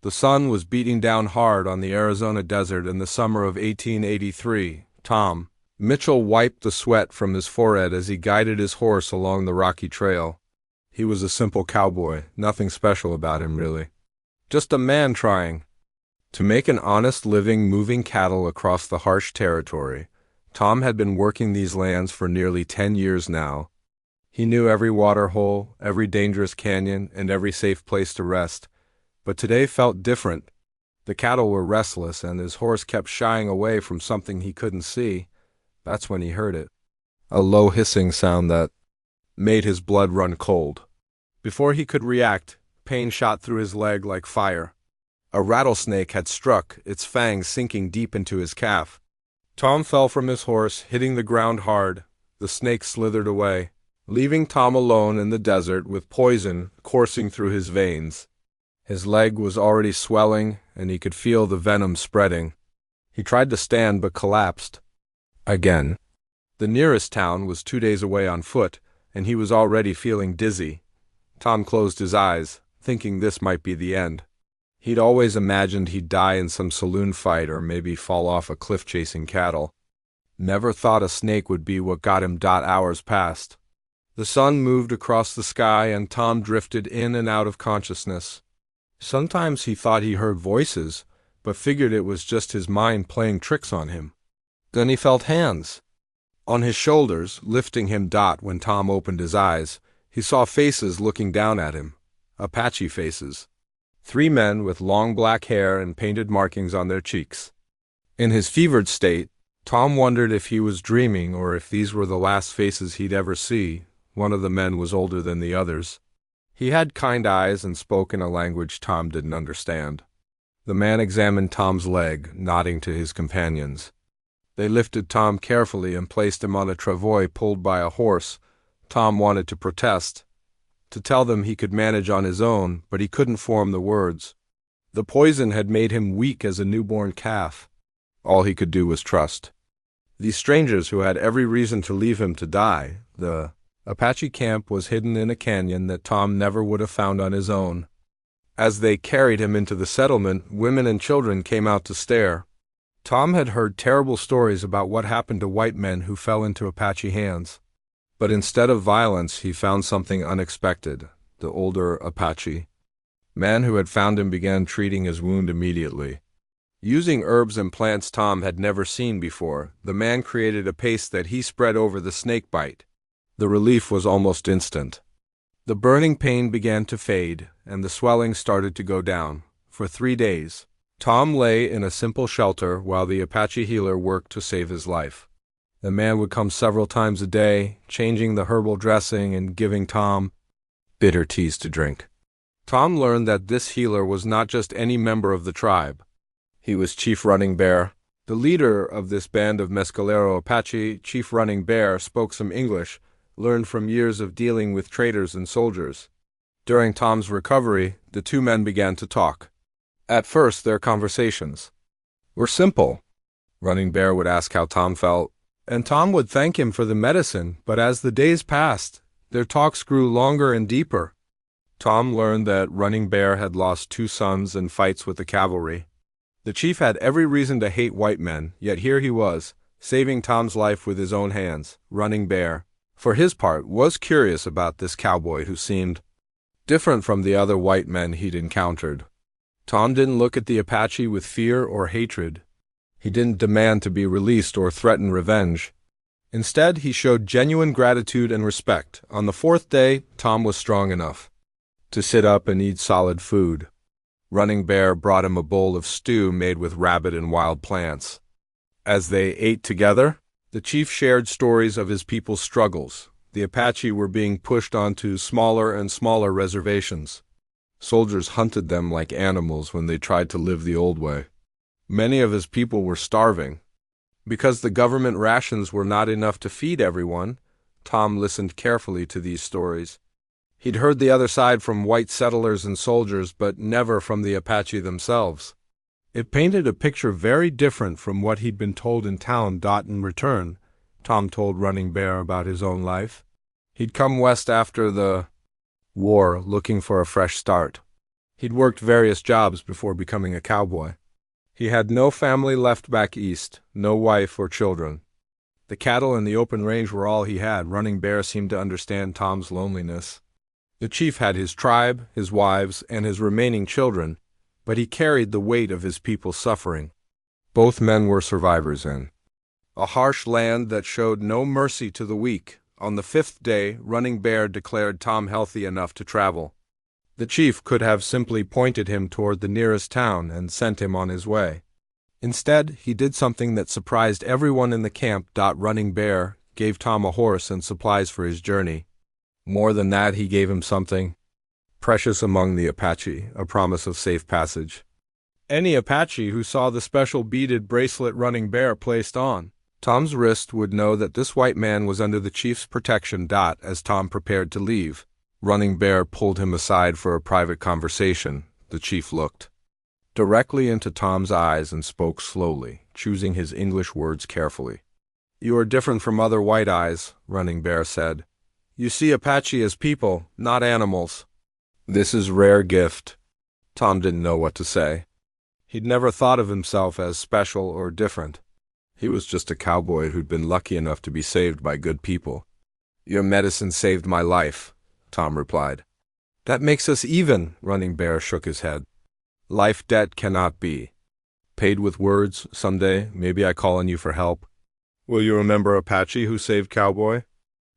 The sun was beating down hard on the Arizona desert in the summer of 1883. Tom Mitchell wiped the sweat from his forehead as he guided his horse along the rocky trail. He was a simple cowboy, nothing special about him really. Just a man trying to make an honest living moving cattle across the harsh territory. Tom had been working these lands for nearly 10 years now. He knew every water hole, every dangerous canyon, and every safe place to rest. But today felt different. The cattle were restless, and his horse kept shying away from something he couldn't see. That's when he heard it. A low hissing sound that made his blood run cold. Before he could react, pain shot through his leg like fire. A rattlesnake had struck, its fangs sinking deep into his calf. Tom fell from his horse, hitting the ground hard. The snake slithered away, leaving Tom alone in the desert with poison coursing through his veins. His leg was already swelling, and he could feel the venom spreading. He tried to stand but collapsed. Again. The nearest town was 2 days away on foot, and he was already feeling dizzy. Tom closed his eyes, thinking this might be the end. He'd always imagined he'd die in some saloon fight or maybe fall off a cliff chasing cattle. Never thought a snake would be what got him. Hours passed. The sun moved across the sky and Tom drifted in and out of consciousness. Sometimes he thought he heard voices, but figured it was just his mind playing tricks on him. Then he felt hands on his shoulders, lifting him. When Tom opened his eyes, he saw faces looking down at him. Apache faces. 3 men with long black hair and painted markings on their cheeks. In his fevered state, Tom wondered if he was dreaming or if these were the last faces he'd ever see. One of the men was older than the others. He had kind eyes and spoke in a language Tom didn't understand. The man examined Tom's leg, nodding to his companions. They lifted Tom carefully and placed him on a travois pulled by a horse. Tom wanted to protest, to tell them he could manage on his own, but he couldn't form the words. The poison had made him weak as a newborn calf. All he could do was trust. These strangers who had every reason to leave him to die. The Apache camp was hidden in a canyon that Tom never would have found on his own. As they carried him into the settlement, women and children came out to stare. Tom had heard terrible stories about what happened to white men who fell into Apache hands. But instead of violence, he found something unexpected. The older Apache man who had found him began treating his wound immediately. Using herbs and plants Tom had never seen before, the man created a paste that he spread over the snake bite. The relief was almost instant. The burning pain began to fade, and the swelling started to go down. For 3 days, Tom lay in a simple shelter while the Apache healer worked to save his life. The man would come several times a day, changing the herbal dressing and giving Tom bitter teas to drink. Tom learned that this healer was not just any member of the tribe. He was Chief Running Bear. The leader of this band of Mescalero Apache, Chief Running Bear, spoke some English, learned from years of dealing with traders and soldiers. During Tom's recovery, the 2 men began to talk. At first, their conversations were simple. Running Bear would ask how Tom felt, and Tom would thank him for the medicine, but as the days passed, their talks grew longer and deeper. Tom learned that Running Bear had lost 2 sons in fights with the cavalry. The chief had every reason to hate white men, yet here he was, saving Tom's life with his own hands. Running Bear, for his part, was curious about this cowboy who seemed different from the other white men he'd encountered. Tom didn't look at the Apache with fear or hatred. He didn't demand to be released or threaten revenge. Instead, he showed genuine gratitude and respect. On the 4th day, Tom was strong enough to sit up and eat solid food. Running Bear brought him a bowl of stew made with rabbit and wild plants. As they ate together, the chief shared stories of his people's struggles. The Apache were being pushed onto smaller and smaller reservations. Soldiers hunted them like animals when they tried to live the old way. Many of his people were starving. Because the government rations were not enough to feed everyone, Tom listened carefully to these stories. He'd heard the other side from white settlers and soldiers, but never from the Apache themselves. It painted a picture very different from what he'd been told in town. In return, Tom told Running Bear about his own life. He'd come west after the war, looking for a fresh start. He'd worked various jobs before becoming a cowboy. He had no family left back east, no wife or children. The cattle and the open range were all he had. Running Bear seemed to understand Tom's loneliness. The chief had his tribe, his wives, and his remaining children, but he carried the weight of his people's suffering. Both men were survivors in a harsh land that showed no mercy to the weak. On the 5th day, Running Bear declared Tom healthy enough to travel. The chief could have simply pointed him toward the nearest town and sent him on his way. Instead, he did something that surprised everyone in the camp. Running Bear gave Tom a horse and supplies for his journey. More than that, he gave him something precious among the Apache, a promise of safe passage. Any Apache who saw the special beaded bracelet Running Bear placed on Tom's wrist would know that this white man was under the chief's protection. As Tom prepared to leave, Running Bear pulled him aside for a private conversation. The chief looked directly into Tom's eyes and spoke slowly, choosing his English words carefully. "You are different from other white eyes," Running Bear said. "You see Apache as people, not animals. This is rare gift." Tom didn't know what to say. He'd never thought of himself as special or different. He was just a cowboy who'd been lucky enough to be saved by good people. "Your medicine saved my life," Tom replied. "That makes us even," Running Bear shook his head. "Life debt cannot be paid with words. Someday, maybe I call on you for help. Will you remember Apache who saved Cowboy?"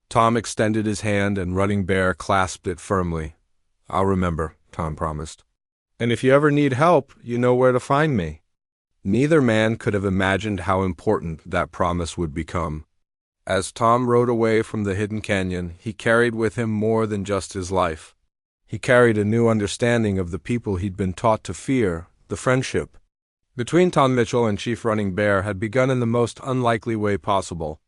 Tom extended his hand and Running Bear clasped it firmly. "I'll remember," Tom promised. "And if you ever need help, you know where to find me." Neither man could have imagined how important that promise would become. As Tom rode away from the hidden canyon, he carried with him more than just his life. He carried a new understanding of the people he'd been taught to fear. The friendship between Tom Mitchell and Chief Running Bear had begun in the most unlikely way possible.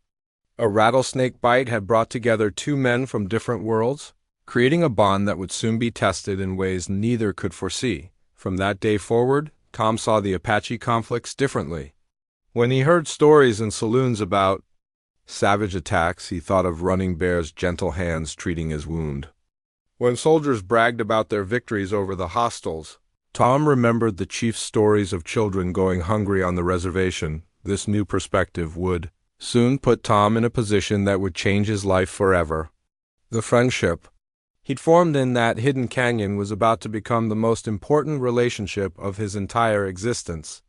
A rattlesnake bite had brought together two men from different worlds, creating a bond that would soon be tested in ways neither could foresee. From that day forward, Tom saw the Apache conflicts differently. When he heard stories in saloons about savage attacks, he thought of Running Bear's gentle hands treating his wound. When soldiers bragged about their victories over the hostiles, Tom remembered the chief's stories of children going hungry on the reservation. This new perspective would soon put Tom in a position that would change his life forever. The friendship he'd formed in that hidden canyon was about to become the most important relationship of his entire existence.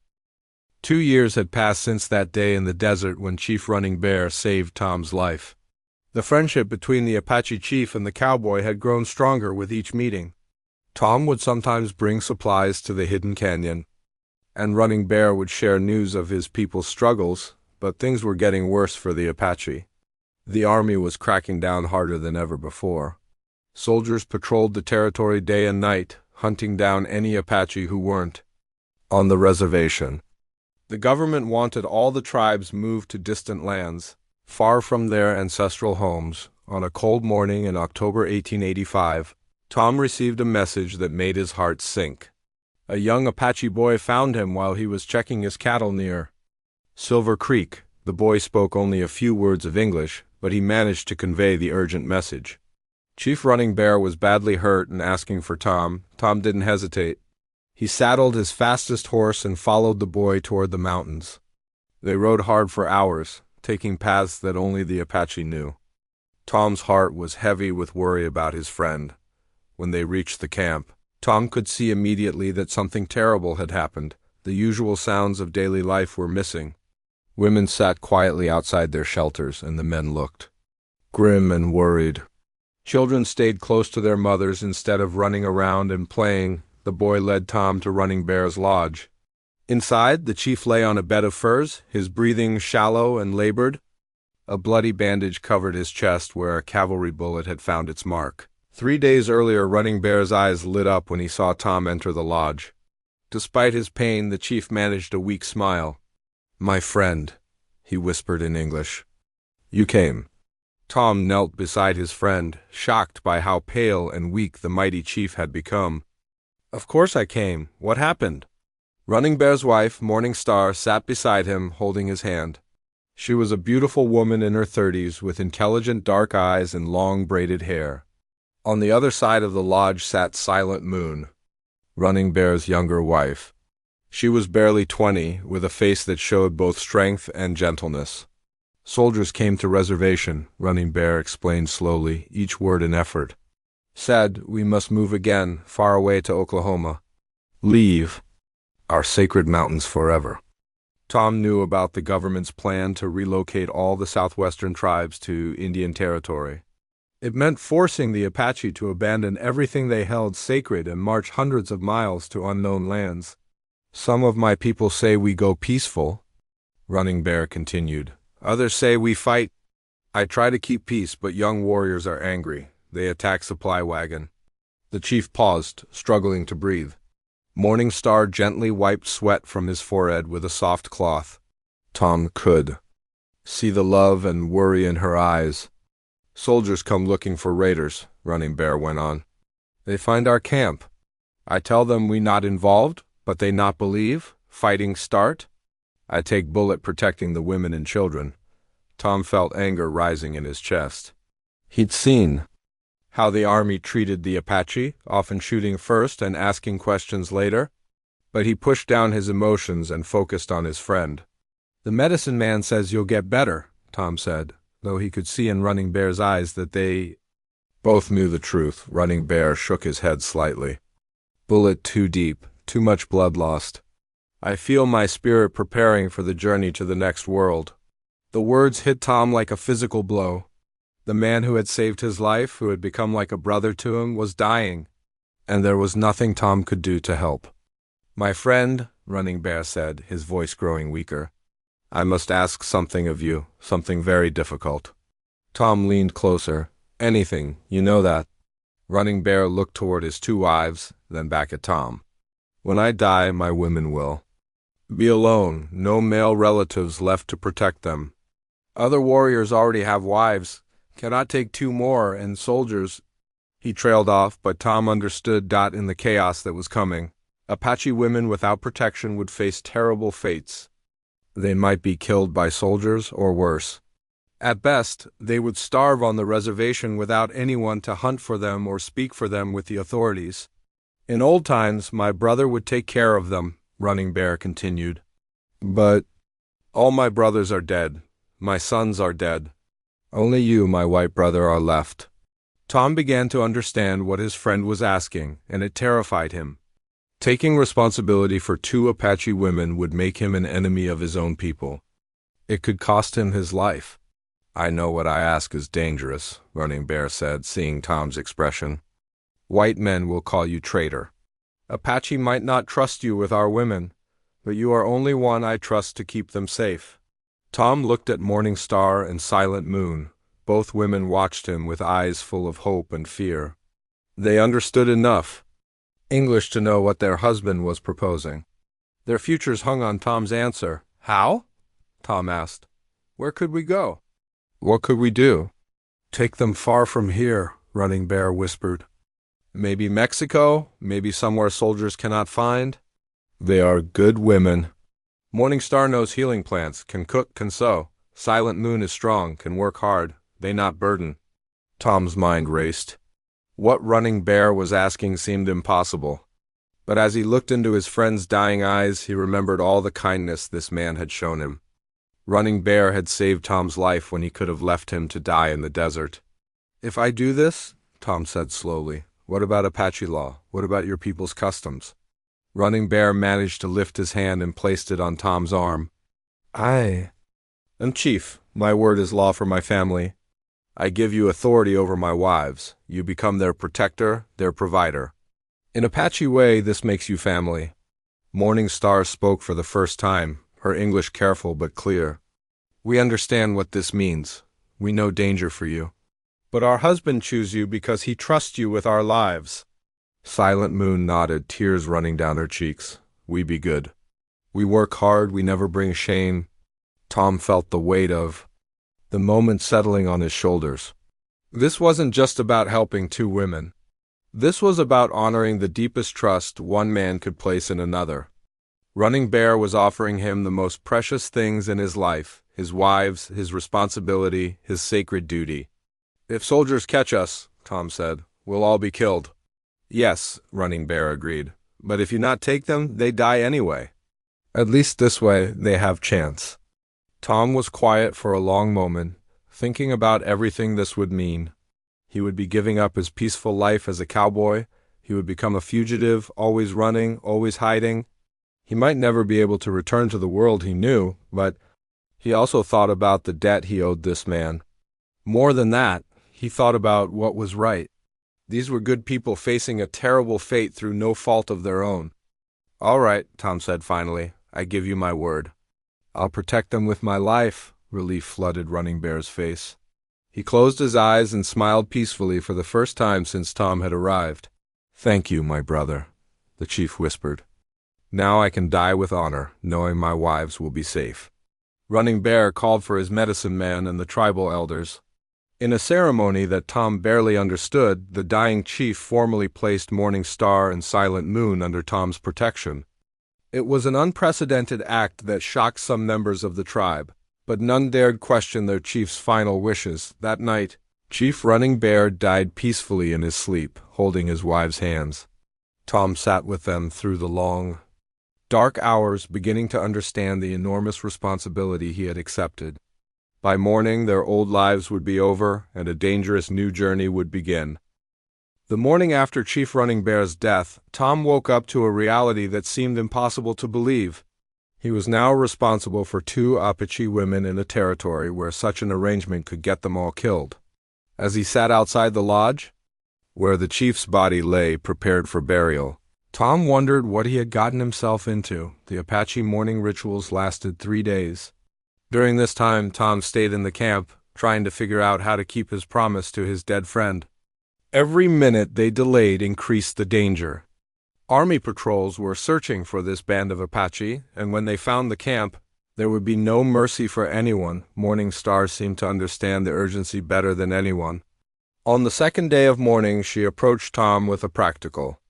2 years had passed since that day in the desert when Chief Running Bear saved Tom's life. The friendship between the Apache chief and the cowboy had grown stronger with each meeting. Tom would sometimes bring supplies to the hidden canyon, and Running Bear would share news of his people's struggles, but things were getting worse for the Apache. The army was cracking down harder than ever before. Soldiers patrolled the territory day and night, hunting down any Apache who weren't on the reservation. The government wanted all the tribes moved to distant lands, far from their ancestral homes. On a cold morning in October 1885, Tom received a message that made his heart sink. A young Apache boy found him while he was checking his cattle near Silver Creek. The boy spoke only a few words of English, but he managed to convey the urgent message. Chief Running Bear was badly hurt and asking for Tom. Tom didn't hesitate. He saddled his fastest horse and followed the boy toward the mountains. They rode hard for hours, taking paths that only the Apache knew. Tom's heart was heavy with worry about his friend. When they reached the camp, Tom could see immediately that something terrible had happened. The usual sounds of daily life were missing. Women sat quietly outside their shelters, and the men looked grim and worried. Children stayed close to their mothers instead of running around and playing. The boy led Tom to Running Bear's lodge. Inside, the chief lay on a bed of furs, his breathing shallow and labored. A bloody bandage covered his chest where a cavalry bullet had found its mark. 3 days earlier, Running Bear's eyes lit up when he saw Tom enter the lodge. Despite his pain, the chief managed a weak smile. "My friend," he whispered in English. "You came." Tom knelt beside his friend, shocked by how pale and weak the mighty chief had become. "Of course I came. What happened?" Running Bear's wife, Morning Star, sat beside him, holding his hand. She was a beautiful woman in her 30s, with intelligent dark eyes and long braided hair. On the other side of the lodge sat Silent Moon. Running Bear's younger wife. She was barely 20, with a face that showed both strength and gentleness. Soldiers came to reservation, Running Bear explained slowly, each word an effort. Said, we must move again, far away to Oklahoma. Leave our sacred mountains forever. Tom knew about the government's plan to relocate all the southwestern tribes to Indian Territory. It meant forcing the Apache to abandon everything they held sacred and march hundreds of miles to unknown lands. Some of my people say we go peaceful, Running Bear continued. Others say we fight. I try to keep peace, but young warriors are angry. They attack supply wagon. The chief paused, struggling to breathe. Morning Star gently wiped sweat from his forehead with a soft cloth. Tom could see the love and worry in her eyes. Soldiers come looking for raiders, Running Bear went on. They find our camp. I tell them we not involved, but they not believe. Fighting start. I take bullet protecting the women and children. Tom felt anger rising in his chest. He'd seen how the army treated the Apache, often shooting first and asking questions later. But he pushed down his emotions and focused on his friend. The medicine man says you'll get better, Tom said, though he could see in Running Bear's eyes that they both knew the truth. Running Bear shook his head slightly. Bullet too deep, too much blood lost. I feel my spirit preparing for the journey to the next world. The words hit Tom like a physical blow. The man who had saved his life, who had become like a brother to him, was dying, and there was nothing Tom could do to help. My friend, Running Bear said, his voice growing weaker, I must ask something of you, something very difficult. Tom leaned closer. Anything, you know that. Running Bear looked toward his two wives, then back at Tom. When I die, my women will be alone, no male relatives left to protect them. Other warriors already have wives, cannot take two more, and soldiers. He trailed off, but Tom understood in the chaos that was coming. Apache women without protection would face terrible fates. They might be killed by soldiers or worse. At best, they would starve on the reservation without anyone to hunt for them or speak for them with the authorities. In old times, my brother would take care of them, Running Bear continued. But all my brothers are dead. My sons are dead. Only you, my white brother, are left. Tom began to understand what his friend was asking, and it terrified him. Taking responsibility for two Apache women would make him an enemy of his own people. It could cost him his life. I know what I ask is dangerous, Running Bear said, seeing Tom's expression. White men will call you traitor. Apache might not trust you with our women, but you are only one I trust to keep them safe. Tom looked at Morning Star and Silent Moon. Both women watched him with eyes full of hope and fear. They understood enough English to know what their husband was proposing. Their futures hung on Tom's answer. How? Tom asked. Where could we go? What could we do? Take them far from here, Running Bear whispered. Maybe Mexico, maybe somewhere soldiers cannot find. They are good women. Morning Star knows healing plants, can cook, can sew. Silent Moon is strong, can work hard. They not burden. Tom's mind raced. What Running Bear was asking seemed impossible. But as he looked into his friend's dying eyes, he remembered all the kindness this man had shown him. Running Bear had saved Tom's life when he could have left him to die in the desert. If I do this, Tom said slowly, what about Apache law? What about your people's customs? Running Bear managed to lift his hand and placed it on Tom's arm. I am chief. My word is law for my family. I give you authority over my wives. You become their protector, their provider. In Apache way, this makes you family. Morning Star spoke for the first time, her English careful but clear. We understand what this means. We know danger for you. But our husband choose you because he trusts you with our lives. Silent Moon nodded, tears running down her cheeks. We be good. We work hard, we never bring shame. Tom felt the weight of the moment settling on his shoulders. This wasn't just about helping two women. This was about honoring the deepest trust one man could place in another. Running Bear was offering him the most precious things in his life, his wives, his responsibility, his sacred duty. If soldiers catch us, Tom said, we'll all be killed. Yes, Running Bear agreed. But if you not take them, they die anyway. At least this way they have chance. Tom was quiet for a long moment, thinking about everything this would mean. He would be giving up his peaceful life as a cowboy. He would become a fugitive, always running, always hiding. He might never be able to return to the world he knew, but he also thought about the debt he owed this man. More than that, he thought about what was right. These were good people facing a terrible fate through no fault of their own. "All right," Tom said finally, "I give you my word. I'll protect them with my life." Relief flooded Running Bear's face. He closed his eyes and smiled peacefully for the first time since Tom had arrived. "Thank you, my brother," the chief whispered. "Now I can die with honor, knowing my wives will be safe." Running Bear called for his medicine man and the tribal elders. In a ceremony that Tom barely understood, the dying chief formally placed Morning Star and Silent Moon under Tom's protection. It was an unprecedented act that shocked some members of the tribe, but none dared question their chief's final wishes. That night, Chief Running Bear died peacefully in his sleep, holding his wives' hands. Tom sat with them through the long, dark hours, beginning to understand the enormous responsibility he had accepted. By morning, their old lives would be over, and a dangerous new journey would begin. The morning after Chief Running Bear's death, Tom woke up to a reality that seemed impossible to believe. He was now responsible for 2 Apache women in a territory where such an arrangement could get them all killed. As he sat outside the lodge, where the chief's body lay prepared for burial, Tom wondered what he had gotten himself into. The Apache mourning rituals lasted 3 days. During this time, Tom stayed in the camp, trying to figure out how to keep his promise to his dead friend. Every minute they delayed increased the danger. Army patrols were searching for this band of Apache, and when they found the camp, there would be no mercy for anyone. Morning Star seemed to understand the urgency better than anyone. On the second day of mourning, she approached Tom with a practical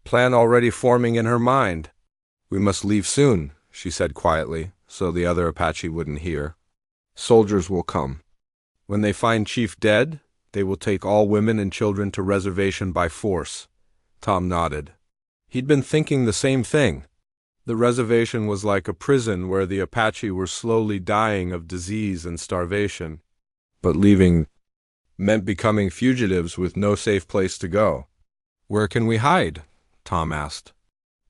plan already forming in her mind. "We must leave soon," she said quietly, so the other Apache wouldn't hear. "Soldiers will come. When they find Chief dead, they will take all women and children to reservation by force." Tom nodded. He'd been thinking the same thing. The reservation was like a prison where the Apache were slowly dying of disease and starvation. But leaving meant becoming fugitives with no safe place to go. "Where can we hide?" Tom asked.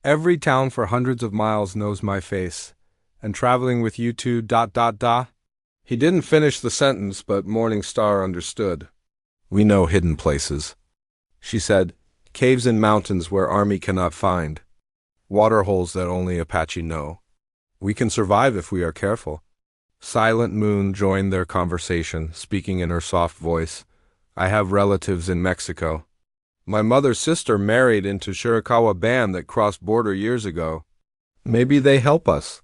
"Every town for hundreds of miles knows my face. And traveling with you two ... He didn't finish the sentence, but Morning Star understood. "We know hidden places," she said. "Caves in mountains where army cannot find. Water holes that only Apache know. We can survive if we are careful." Silent Moon joined their conversation, speaking in her soft voice. "I have relatives in Mexico. My mother's sister married into Chiricahua band that crossed border years ago. Maybe they help us."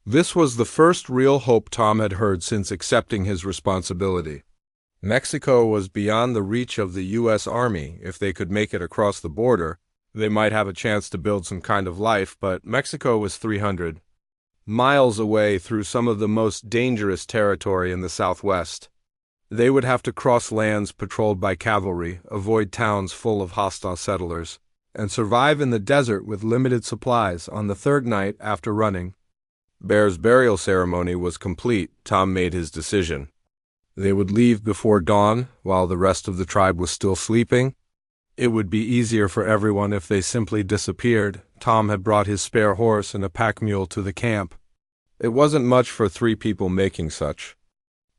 This was the first real hope Tom had heard since accepting his responsibility. Mexico was beyond the reach of the U.S. Army. If they could make it across the border, they might have a chance to build some kind of life, but Mexico was 300 miles away through some of the most dangerous territory in the Southwest. They would have to cross lands patrolled by cavalry, avoid towns full of hostile settlers, and survive in the desert with limited supplies. On the third night after Running Bear's burial ceremony was complete, Tom made his decision. They would leave before dawn, while the rest of the tribe was still sleeping. It would be easier for everyone if they simply disappeared. Tom had brought his spare horse and a pack mule to the camp. It wasn't much for 3 people making such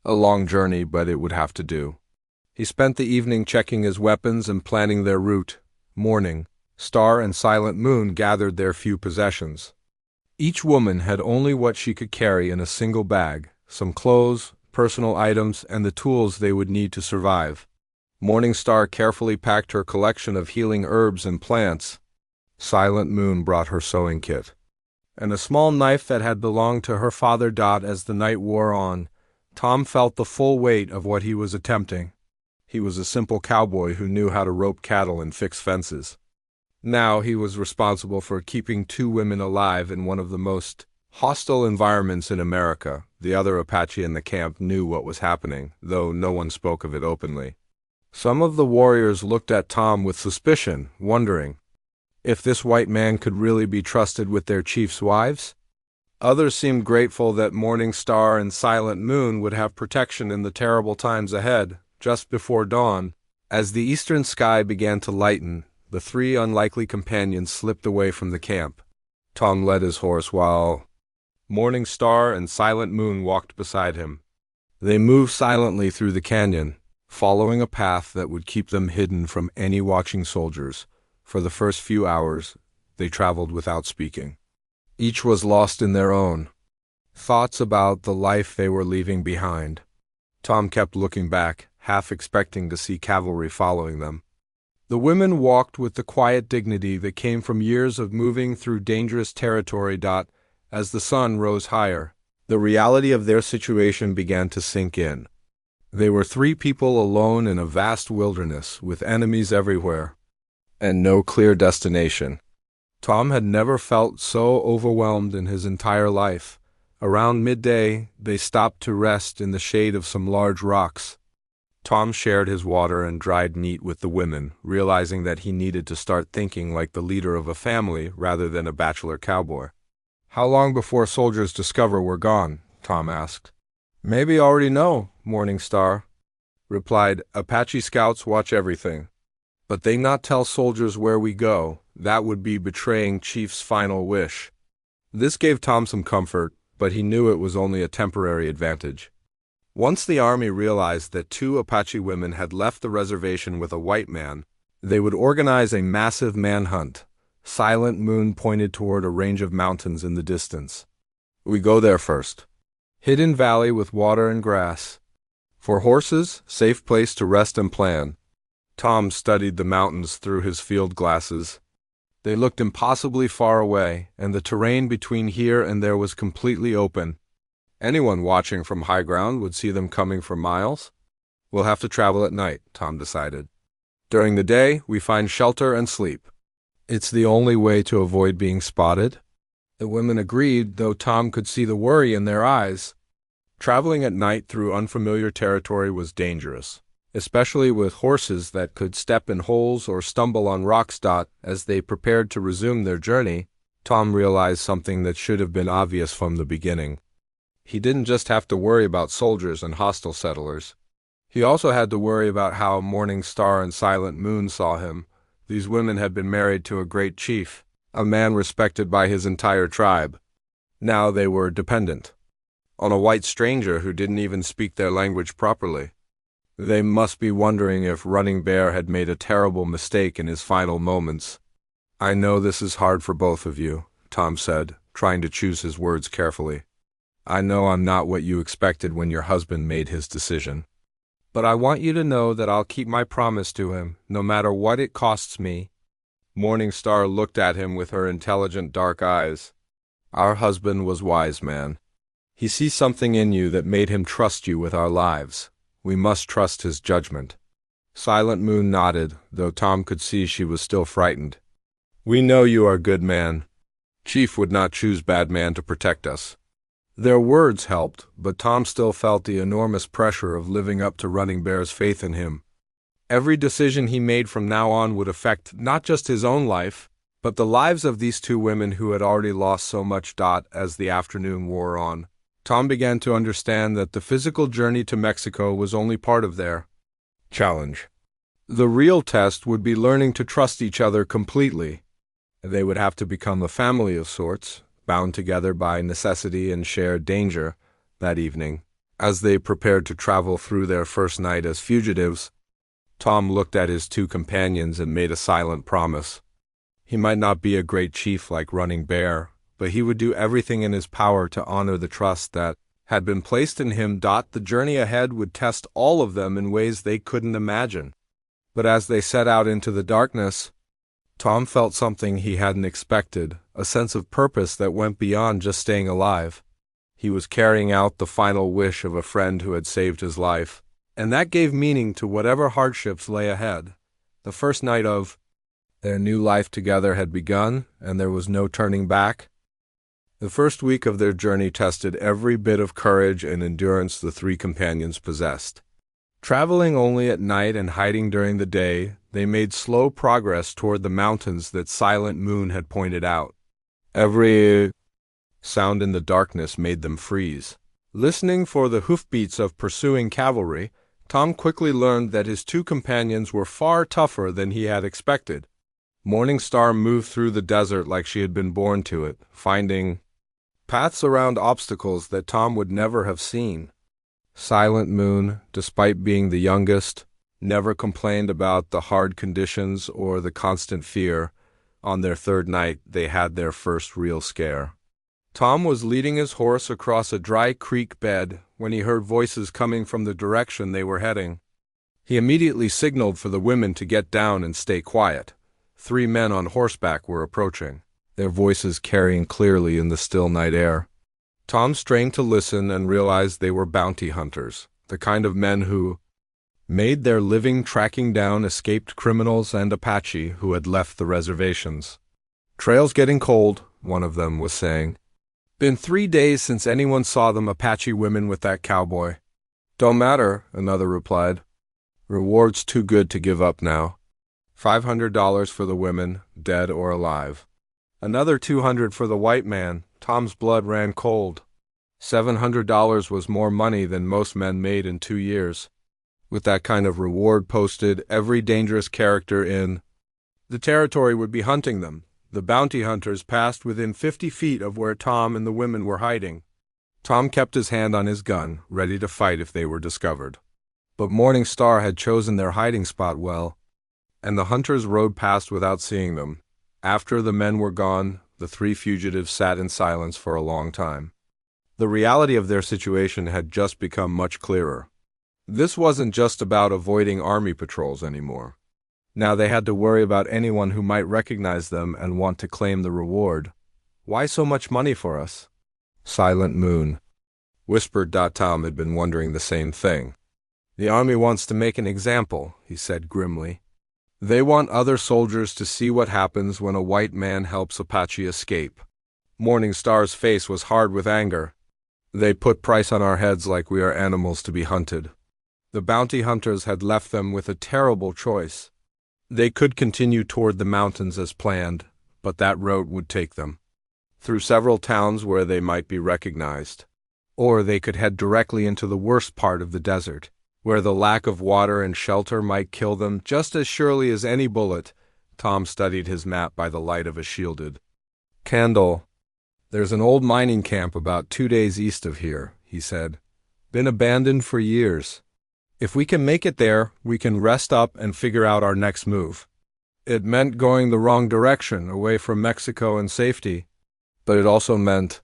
a long journey, but it would have to do. He spent the evening checking his weapons and planning their route. Morning Star and Silent Moon gathered their few possessions. Each woman had only what she could carry in a single bag: some clothes, personal items, and the tools they would need to survive. Morning Star carefully packed her collection of healing herbs and plants. Silent Moon brought her sewing kit and a small knife that had belonged to her father. As the night wore on, Tom felt the full weight of what he was attempting. He was a simple cowboy who knew how to rope cattle and fix fences. Now he was responsible for keeping 2 women alive in one of the most hostile environments in America. The other Apache in the camp knew what was happening, though no one spoke of it openly. Some of the warriors looked at Tom with suspicion, wondering if this white man could really be trusted with their chief's wives. Others seemed grateful that Morning Star and Silent Moon would have protection in the terrible times ahead. Just before dawn, as the eastern sky began to lighten, the three unlikely companions slipped away from the camp. Tom led his horse while Morning Star and Silent Moon walked beside him. They moved silently through the canyon, following a path that would keep them hidden from any watching soldiers. For the first few hours, they traveled without speaking. Each was lost in their own thoughts about the life they were leaving behind. Tom kept looking back, half expecting to see cavalry following them. The women walked with the quiet dignity that came from years of moving through dangerous territory. As the sun rose higher, the reality of their situation began to sink in. They were three people alone in a vast wilderness, with enemies everywhere, and no clear destination. Tom had never felt so overwhelmed in his entire life. Around midday, they stopped to rest in the shade of some large rocks. Tom shared his water and dried meat with the women, realizing that he needed to start thinking like the leader of a family rather than a bachelor cowboy. "How long before soldiers discover we're gone?" Tom asked. "Maybe already know," Morning Star replied. "Apache scouts watch everything. But they not tell soldiers where we go. That would be betraying Chief's final wish." This gave Tom some comfort, but he knew it was only a temporary advantage. Once the army realized that two Apache women had left the reservation with a white man, they would organize a massive manhunt. Silent Moon pointed toward a range of mountains in the distance. "We go there first. Hidden valley with water and grass. For horses, safe place to rest and plan." Tom studied the mountains through his field glasses. They looked impossibly far away, and the terrain between here and there was completely open. Anyone watching from high ground would see them coming for miles. "We'll have to travel at night," Tom decided. "During the day, we find shelter and sleep. It's the only way to avoid being spotted." The women agreed, though Tom could see the worry in their eyes. Traveling at night through unfamiliar territory was dangerous, especially with horses that could step in holes or stumble on rocks. As they prepared to resume their journey, Tom realized something that should have been obvious from the beginning. He didn't just have to worry about soldiers and hostile settlers. He also had to worry about how Morning Star and Silent Moon saw him. These women had been married to a great chief, a man respected by his entire tribe. Now they were dependent on a white stranger who didn't even speak their language properly. They must be wondering if Running Bear had made a terrible mistake in his final moments. "I know this is hard for both of you," Tom said, trying to choose his words carefully. "I know I'm not what you expected when your husband made his decision. But I want you to know that I'll keep my promise to him, no matter what it costs me." Morning Star looked at him with her intelligent dark eyes. "Our husband was wise, man. He sees something in you that made him trust you with our lives. We must trust his judgment." Silent Moon nodded, though Tom could see she was still frightened. "We know you are a good man. Chief would not choose bad man to protect us." Their words helped, but Tom still felt the enormous pressure of living up to Running Bear's faith in him. Every decision he made from now on would affect not just his own life, but the lives of these two women who had already lost so much. As the afternoon wore on, Tom began to understand that the physical journey to Mexico was only part of their challenge. The real test would be learning to trust each other completely. They would have to become a family of sorts, bound together by necessity and shared danger. That evening, as they prepared to travel through their first night as fugitives, Tom looked at his two companions and made a silent promise. He might not be a great chief like Running Bear, but he would do everything in his power to honor the trust that had been placed in him. The journey ahead would test all of them in ways they couldn't imagine. But as they set out into the darkness, Tom felt something he hadn't expected, a sense of purpose that went beyond just staying alive. He was carrying out the final wish of a friend who had saved his life, and that gave meaning to whatever hardships lay ahead. The first night of their new life together had begun, and there was no turning back. The first week of their journey tested every bit of courage and endurance the three companions possessed. Traveling only at night and hiding during the day, They made slow progress toward the mountains that Silent Moon had pointed out. Every sound in the darkness made them freeze. Listening for the hoofbeats of pursuing cavalry, Tom quickly learned that his two companions were far tougher than he had expected. Morning Star moved through the desert like she had been born to it, finding paths around obstacles that Tom would never have seen. Silent Moon, despite being the youngest, never complained about the hard conditions or the constant fear. On their third night, they had their first real scare. Tom was leading his horse across a dry creek bed when he heard voices coming from the direction they were heading. He immediately signaled for the women to get down and stay quiet. 3 men on horseback were approaching, their voices carrying clearly in the still night air. Tom strained to listen and realized they were bounty hunters, the kind of men who made their living tracking down escaped criminals and Apache who had left the reservations. "Trail's getting cold," one of them was saying. "Been 3 days since anyone saw them Apache women with that cowboy." "Don't matter," another replied. "Reward's too good to give up now. $500 for the women, dead or alive. Another $200 for the white man." Tom's blood ran cold. $700 was more money than most men made in 2 years. With that kind of reward posted, every dangerous character in the territory would be hunting them. The bounty hunters passed within 50 feet of where Tom and the women were hiding. Tom kept his hand on his gun, ready to fight if they were discovered. But Morning Star had chosen their hiding spot well, and the hunters rode past without seeing them. After the men were gone, the 3 fugitives sat in silence for a long time. The reality of their situation had just become much clearer. This wasn't just about avoiding army patrols anymore. Now they had to worry about anyone who might recognize them and want to claim the reward. "Why so much money for us?" Silent Moon whispered. Tom had been wondering the same thing. "The army wants to make an example," he said grimly. "They want other soldiers to see what happens when a white man helps Apache escape." Morning Star's face was hard with anger. "They put price on our heads like we are animals to be hunted." The bounty hunters had left them with a terrible choice. They could continue toward the mountains as planned, but that road would take them through several towns where they might be recognized. Or they could head directly into the worst part of the desert, where the lack of water and shelter might kill them just as surely as any bullet. Tom studied his map by the light of a shielded candle. "There's an old mining camp about 2 days east of here," he said. "Been abandoned for years. If we can make it there, we can rest up and figure out our next move." It meant going the wrong direction, away from Mexico and safety, but it also meant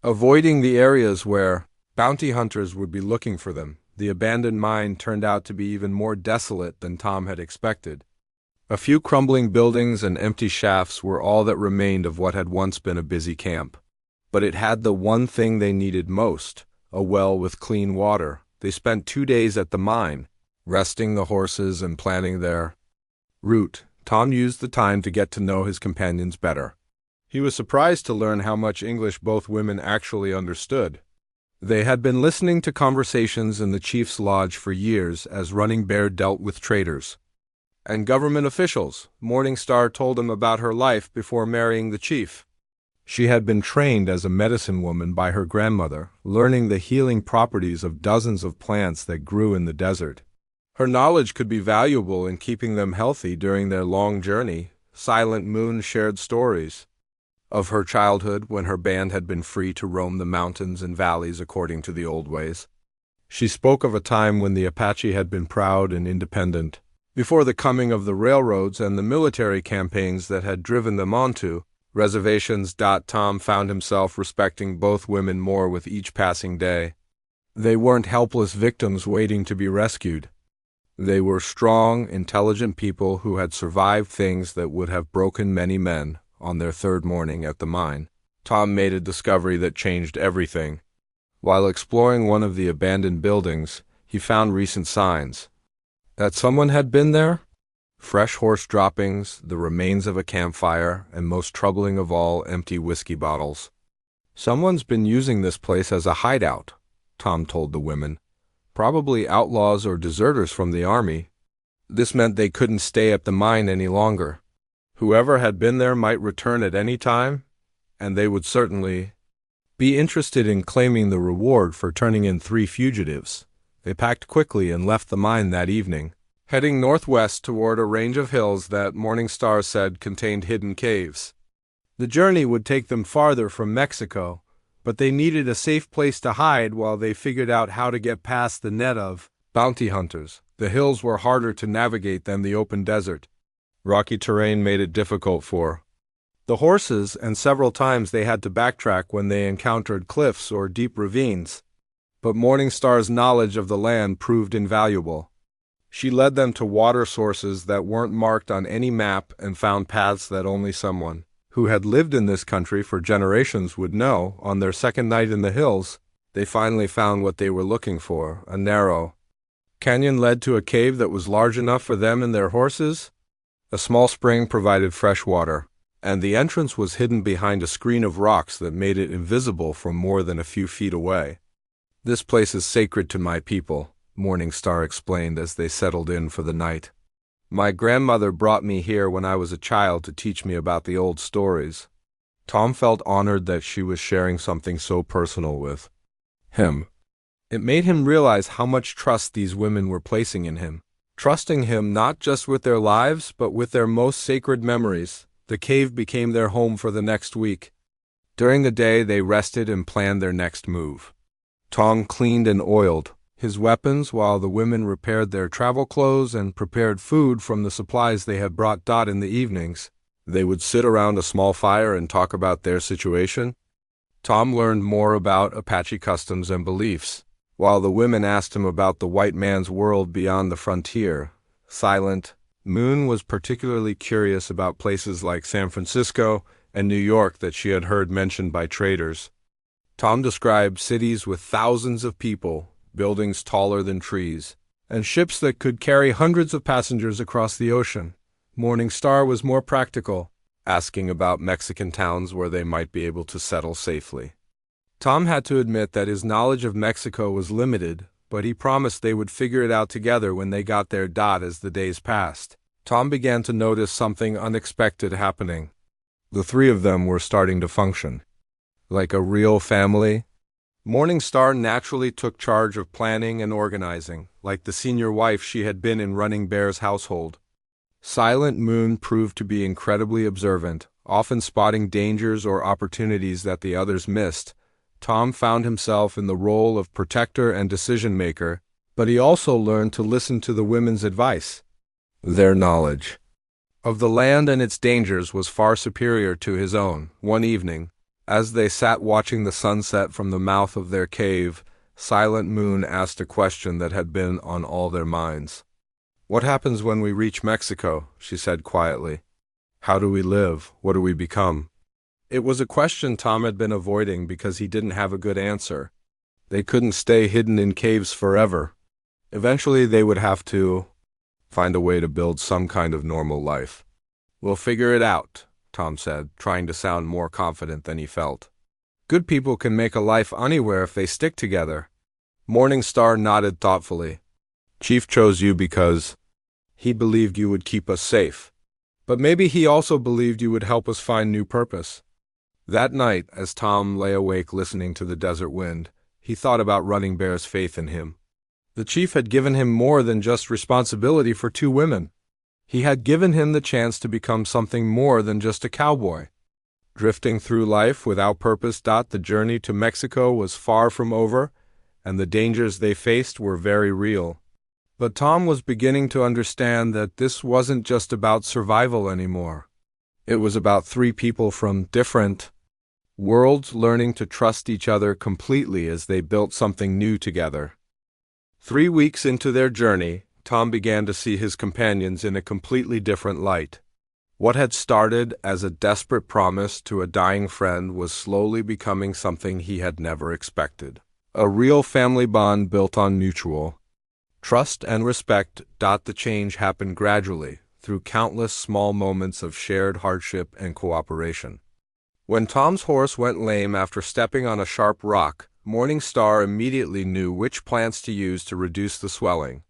avoiding the areas where bounty hunters would be looking for them. The abandoned mine turned out to be even more desolate than Tom had expected. A few crumbling buildings and empty shafts were all that remained of what had once been a busy camp. But it had the one thing they needed most, a well with clean water. They spent 2 days at the mine, resting the horses and planning their route. Tom used the time to get to know his companions better. He was surprised to learn how much English both women actually understood. They had been listening to conversations in the chief's lodge for years as Running Bear dealt with traders and government officials. Morning Star told him about her life before marrying the chief. She had been trained as a medicine woman by her grandmother, learning the healing properties of dozens of plants that grew in the desert. Her knowledge could be valuable in keeping them healthy during their long journey. Silent Moon shared stories of her childhood when her band had been free to roam the mountains and valleys according to the old ways. She spoke of a time when the Apache had been proud and independent, before the coming of the railroads and the military campaigns that had driven them onto reservations. Tom found himself respecting both women more with each passing day. They weren't helpless victims waiting to be rescued. They were strong, intelligent people who had survived things that would have broken many men. On their third morning at the mine, Tom made a discovery that changed everything. While exploring one of the abandoned buildings, he found recent signs that someone had been there. Fresh horse droppings, the remains of a campfire, and most troubling of all, empty whiskey bottles. "Someone's been using this place as a hideout," Tom told the women. "Probably outlaws or deserters from the army." This meant they couldn't stay at the mine any longer. Whoever had been there might return at any time, and they would certainly be interested in claiming the reward for turning in 3 fugitives. They packed quickly and left the mine that evening, heading northwest toward a range of hills that Morning Star said contained hidden caves. The journey would take them farther from Mexico, but they needed a safe place to hide while they figured out how to get past the net of bounty hunters. The hills were harder to navigate than the open desert. Rocky terrain made it difficult for the horses, and several times they had to backtrack when they encountered cliffs or deep ravines. But Morning Star's knowledge of the land proved invaluable. She led them to water sources that weren't marked on any map and found paths that only someone who had lived in this country for generations would know. On their second night in the hills, they finally found what they were looking for. A narrow canyon led to a cave that was large enough for them and their horses. A small spring provided fresh water, and the entrance was hidden behind a screen of rocks that made it invisible from more than a few feet away. "This place is sacred to my people," Morning Star explained as they settled in for the night. "My grandmother brought me here when I was a child to teach me about the old stories." Tom felt honored that she was sharing something so personal with him. It made him realize how much trust these women were placing in him, trusting him not just with their lives but with their most sacred memories. The cave became their home for the next week. During the day, they rested and planned their next move. Tom cleaned and oiled his weapons while the women repaired their travel clothes and prepared food from the supplies they had brought. In the evenings, they would sit around a small fire and talk about their situation. Tom learned more about Apache customs and beliefs, while the women asked him about the white man's world beyond the frontier. Silent Moon was particularly curious about places like San Francisco and New York that she had heard mentioned by traders. Tom described cities with thousands of people, buildings taller than trees, and ships that could carry hundreds of passengers across the ocean. Morning Star was more practical, asking about Mexican towns where they might be able to settle safely. Tom had to admit that his knowledge of Mexico was limited, but he promised they would figure it out together when they got there. As the days passed, Tom began to notice something unexpected happening. The 3 of them were starting to function like a real family. Morning Star naturally took charge of planning and organizing, like the senior wife she had been in running Bear's household. Silent Moon proved to be incredibly observant, often spotting dangers or opportunities that the others missed. Tom found himself in the role of protector and decision-maker, but he also learned to listen to the women's advice. Their knowledge of the land and its dangers was far superior to his own. One evening, as they sat watching the sunset from the mouth of their cave, Silent Moon asked a question that had been on all their minds. "What happens when we reach Mexico?" she said quietly. "How do we live? What do we become?" It was a question Tom had been avoiding because he didn't have a good answer. They couldn't stay hidden in caves forever. Eventually they would have to find a way to build some kind of normal life. "We'll figure it out," Tom said, trying to sound more confident than he felt. "Good people can make a life anywhere if they stick together." Morning Star nodded thoughtfully. "Chief chose you because he believed you would keep us safe. But maybe he also believed you would help us find new purpose." That night, as Tom lay awake listening to the desert wind, he thought about Running Bear's faith in him. The chief had given him more than just responsibility for 2 women. He had given him the chance to become something more than just a cowboy. Drifting through life without purpose. The journey to Mexico was far from over, and the dangers they faced were very real. But Tom was beginning to understand that this wasn't just about survival anymore. It was about 3 people from different worlds learning to trust each other completely as they built something new together. 3 weeks into their journey, Tom began to see his companions in a completely different light. What had started as a desperate promise to a dying friend was slowly becoming something he had never expected. A real family bond built on mutual trust and respect. The change happened gradually, through countless small moments of shared hardship and cooperation. When Tom's horse went lame after stepping on a sharp rock, Morning Star immediately knew which plants to use to reduce the swelling.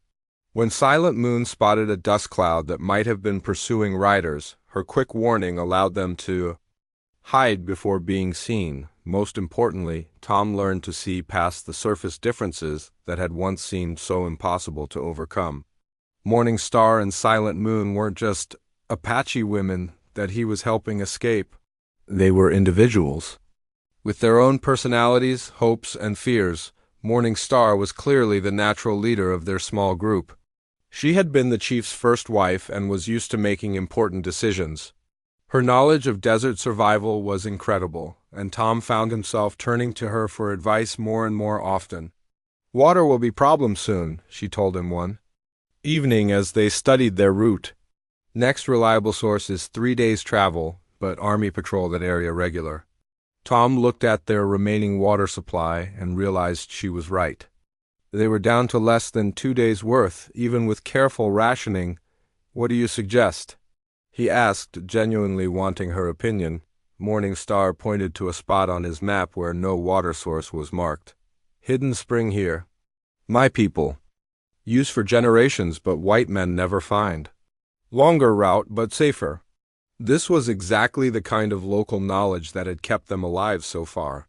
When Silent Moon spotted a dust cloud that might have been pursuing riders, her quick warning allowed them to hide before being seen. Most importantly, Tom learned to see past the surface differences that had once seemed so impossible to overcome. Morning Star and Silent Moon weren't just Apache women that he was helping escape. They were individuals. With their own personalities, hopes, and fears, Morning Star was clearly the natural leader of their small group. She had been the chief's first wife and was used to making important decisions. Her knowledge of desert survival was incredible, and Tom found himself turning to her for advice more and more often. "Water will be a problem soon," she told him one evening as they studied their route. "Next reliable source is 3 days' travel, but Army patrol that area regular." Tom looked at their remaining water supply and realized she was right. They were down to less than 2 days' worth, even with careful rationing. "What do you suggest?" he asked, genuinely wanting her opinion. Morning Star pointed to a spot on his map where no water source was marked. "Hidden spring here. My people. Used for generations, but white men never find. Longer route, but safer." This was exactly the kind of local knowledge that had kept them alive so far.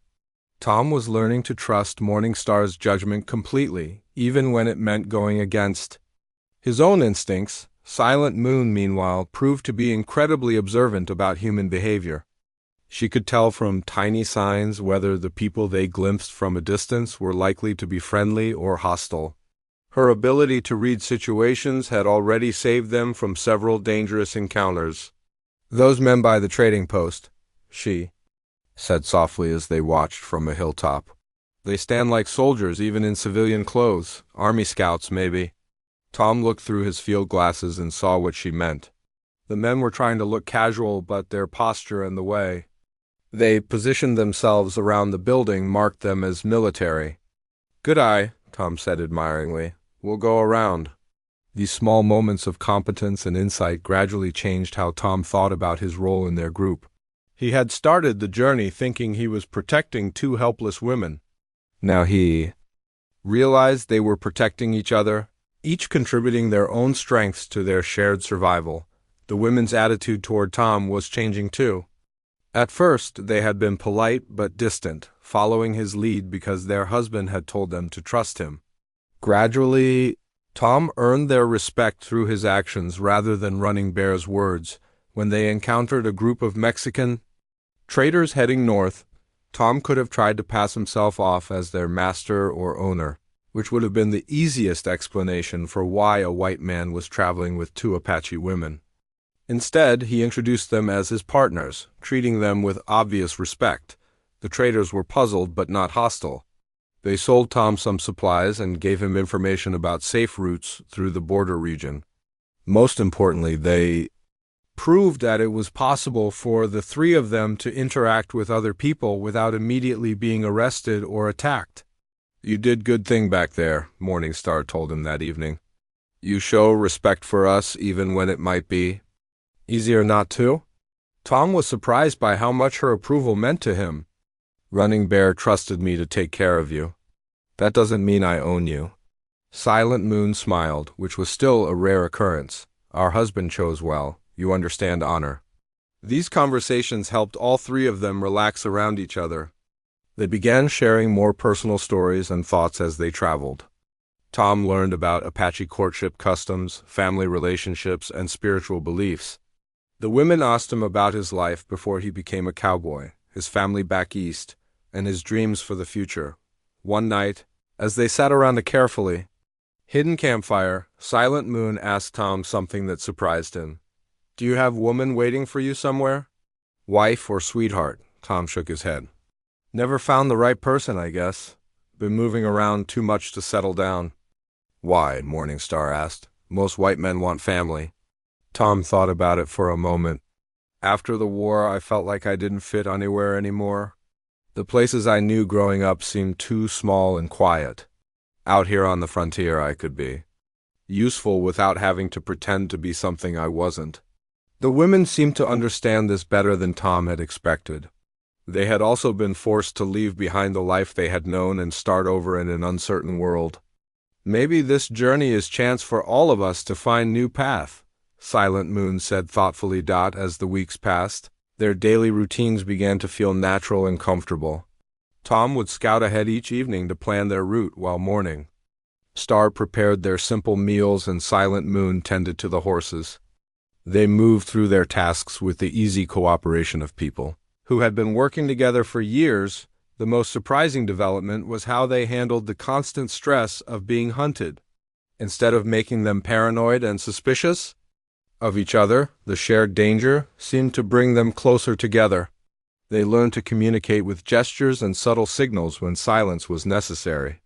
Tom was learning to trust Morning Star's judgment completely, even when it meant going against his own instincts. Silent Moon, meanwhile, proved to be incredibly observant about human behavior. She could tell from tiny signs whether the people they glimpsed from a distance were likely to be friendly or hostile. Her ability to read situations had already saved them from several dangerous encounters. "Those men by the trading post," she said softly as they watched from a hilltop. "They stand like soldiers even in civilian clothes. Army scouts, maybe." Tom looked through his field glasses and saw what she meant. The men were trying to look casual, but their posture and the way they positioned themselves around the building marked them as military. "Good eye," Tom said admiringly. "We'll go around." These small moments of competence and insight gradually changed how Tom thought about his role in their group. He had started the journey thinking he was protecting two helpless women. Now he realized they were protecting each other, each contributing their own strengths to their shared survival. The women's attitude toward Tom was changing too. At first, they had been polite but distant, following his lead because their husband had told them to trust him. Gradually, Tom earned their respect through his actions rather than Running Bear's words. When they encountered a group of Mexican traders heading north, Tom could have tried to pass himself off as their master or owner, which would have been the easiest explanation for why a white man was traveling with two Apache women. Instead, he introduced them as his partners, treating them with obvious respect. The traders were puzzled but not hostile. They sold Tom some supplies and gave him information about safe routes through the border region. Most importantly, they proved that it was possible for the three of them to interact with other people without immediately being arrested or attacked. "You did good thing back there," Morning Star told him that evening. "You show respect for us even when it might be easier not to." Tom was surprised by how much her approval meant to him. "Running Bear trusted me to take care of you. That doesn't mean I own you." Silent Moon smiled, which was still a rare occurrence. "Our husband chose well. You understand honor." These conversations helped all three of them relax around each other. They began sharing more personal stories and thoughts as they traveled. Tom learned about Apache courtship customs, family relationships, and spiritual beliefs. The women asked him about his life before he became a cowboy, his family back east, and his dreams for the future. One night, as they sat around a carefully hidden campfire, Silent Moon asked Tom something that surprised him. "Do you have woman waiting for you somewhere? Wife or sweetheart?" Tom shook his head. "Never found the right person, I guess. Been moving around too much to settle down." "Why?" Morning Star asked. "Most white men want family." Tom thought about it for a moment. "After the war, I felt like I didn't fit anywhere anymore. The places I knew growing up seemed too small and quiet. Out here on the frontier, I could be useful without having to pretend to be something I wasn't." The women seemed to understand this better than Tom had expected. They had also been forced to leave behind the life they had known and start over in an uncertain world. Maybe this journey is chance for all of us to find new path, Silent Moon said thoughtfully. As the weeks passed, their daily routines began to feel natural and comfortable. Tom would scout ahead each evening to plan their route while Morning Star prepared their simple meals and Silent Moon tended to the horses. They moved through their tasks with the easy cooperation of people who had been working together for years. The most surprising development was how they handled the constant stress of being hunted. Instead of making them paranoid and suspicious of each other, the shared danger seemed to bring them closer together. They learned to communicate with gestures and subtle signals when silence was necessary.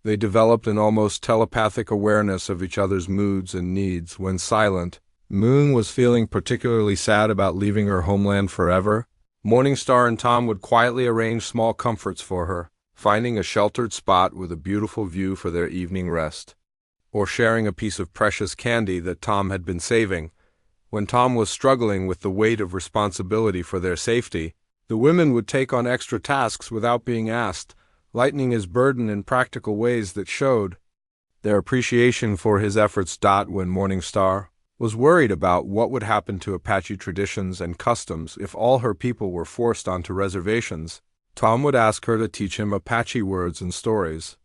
They developed an almost telepathic awareness of each other's moods and needs. When Silent Moon was feeling particularly sad about leaving her homeland forever, Morning Star and Tom would quietly arrange small comforts for her, finding a sheltered spot with a beautiful view for their evening rest, or sharing a piece of precious candy that Tom had been saving. When Tom was struggling with the weight of responsibility for their safety, the women would take on extra tasks without being asked, lightening his burden in practical ways that showed their appreciation for his efforts. When Morning Star was worried about what would happen to Apache traditions and customs if all her people were forced onto reservations, Tom would ask her to teach him Apache words and stories,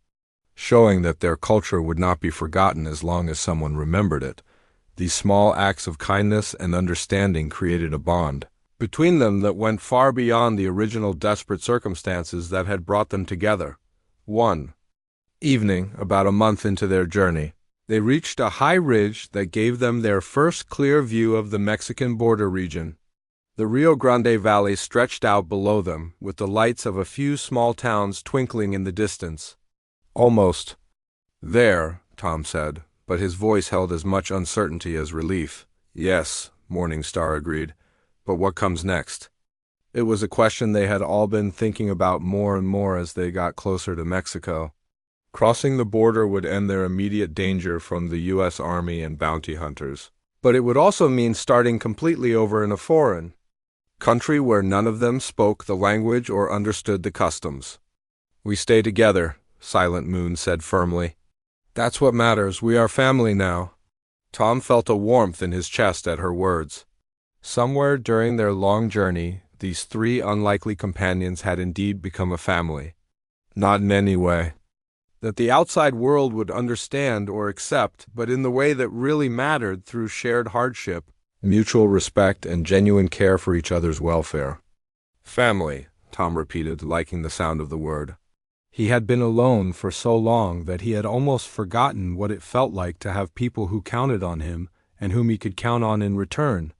showing that their culture would not be forgotten as long as someone remembered it. These small acts of kindness and understanding created a bond between them that went far beyond the original desperate circumstances that had brought them together. One evening, about a month into their journey, they reached a high ridge that gave them their first clear view of the Mexican border region. The Rio Grande Valley stretched out below them, with the lights of a few small towns twinkling in the distance. Almost there, Tom said, but his voice held as much uncertainty as relief. Yes, Morning Star agreed. But what comes next? It was a question they had all been thinking about more and more as they got closer to Mexico. Crossing the border would end their immediate danger from the U.S. Army and bounty hunters. But it would also mean starting completely over in a foreign country where none of them spoke the language or understood the customs. We stay together, Silent Moon said firmly. That's what matters. We are family now. Tom felt a warmth in his chest at her words. Somewhere during their long journey, these three unlikely companions had indeed become a family. Not in any way that the outside world would understand or accept, but in the way that really mattered through shared hardship, mutual respect, and genuine care for each other's welfare. Family, Tom repeated, liking the sound of the word. He had been alone for so long that he had almost forgotten what it felt like to have people who counted on him and whom he could count on in return.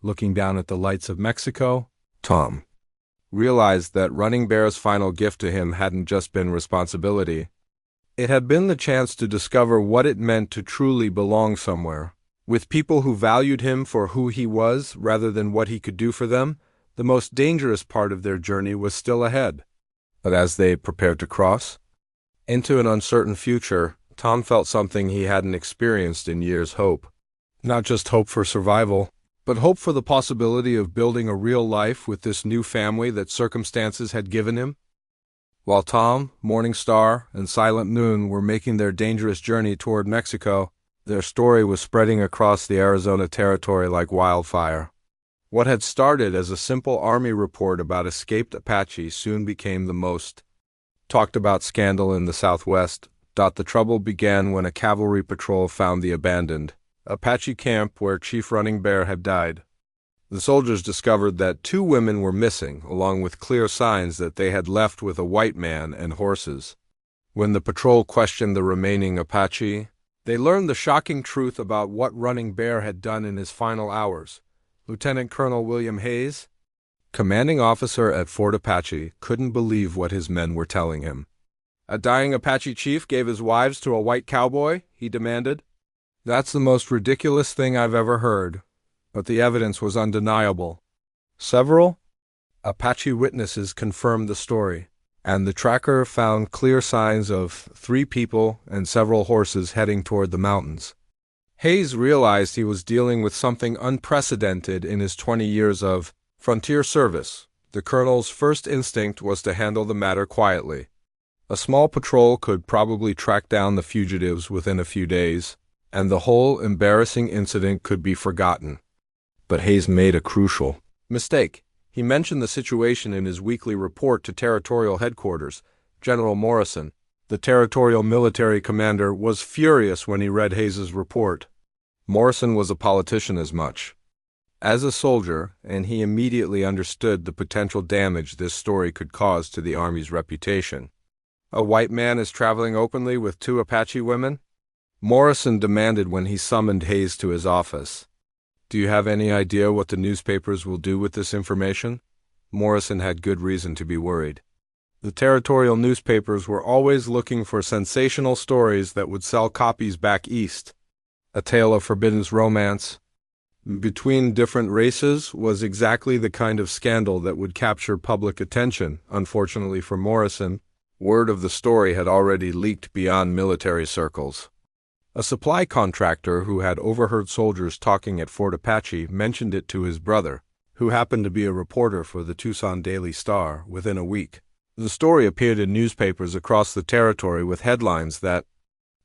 Looking down at the lights of Mexico, Tom realized that Running Bear's final gift to him hadn't just been responsibility. It had been the chance to discover what it meant to truly belong somewhere, with people who valued him for who he was rather than what he could do for them. The most dangerous part of their journey was still ahead. But as they prepared to cross into an uncertain future, Tom felt something he hadn't experienced in years: hope. Not just hope for survival, but hope for the possibility of building a real life with this new family that circumstances had given him. While Tom, Morning Star, and Silent Moon were making their dangerous journey toward Mexico, their story was spreading across the Arizona territory like wildfire. What had started as a simple Army report about escaped Apache soon became the most talked about scandal in the Southwest. The trouble began when a cavalry patrol found the abandoned Apache camp where Chief Running Bear had died. The soldiers discovered that 2 women were missing, along with clear signs that they had left with a white man and horses. When the patrol questioned the remaining Apache, they learned the shocking truth about what Running Bear had done in his final hours. Lieutenant Colonel William Hayes, commanding officer at Fort Apache, couldn't believe what his men were telling him. A dying Apache chief gave his wives to a white cowboy, he demanded. That's the most ridiculous thing I've ever heard. But the evidence was undeniable. Several Apache witnesses confirmed the story, and the tracker found clear signs of 3 people and several horses heading toward the mountains. Hayes realized he was dealing with something unprecedented in his 20 years of frontier service. The colonel's first instinct was to handle the matter quietly. A small patrol could probably track down the fugitives within a few days, and the whole embarrassing incident could be forgotten. But Hayes made a crucial mistake. He mentioned the situation in his weekly report to territorial headquarters. General Morrison, the territorial military commander, was furious when he read Hayes's report. Morrison was a politician as much as a soldier, and he immediately understood the potential damage this story could cause to the Army's reputation. A white man is traveling openly with 2 Apache women? Morrison demanded when he summoned Hayes to his office. Do you have any idea what the newspapers will do with this information? Morrison had good reason to be worried. The territorial newspapers were always looking for sensational stories that would sell copies back east. A tale of forbidden romance between different races was exactly the kind of scandal that would capture public attention. Unfortunately for Morrison, word of the story had already leaked beyond military circles. A supply contractor who had overheard soldiers talking at Fort Apache mentioned it to his brother, who happened to be a reporter for the Tucson Daily Star, within a week. The story appeared in newspapers across the territory with headlines that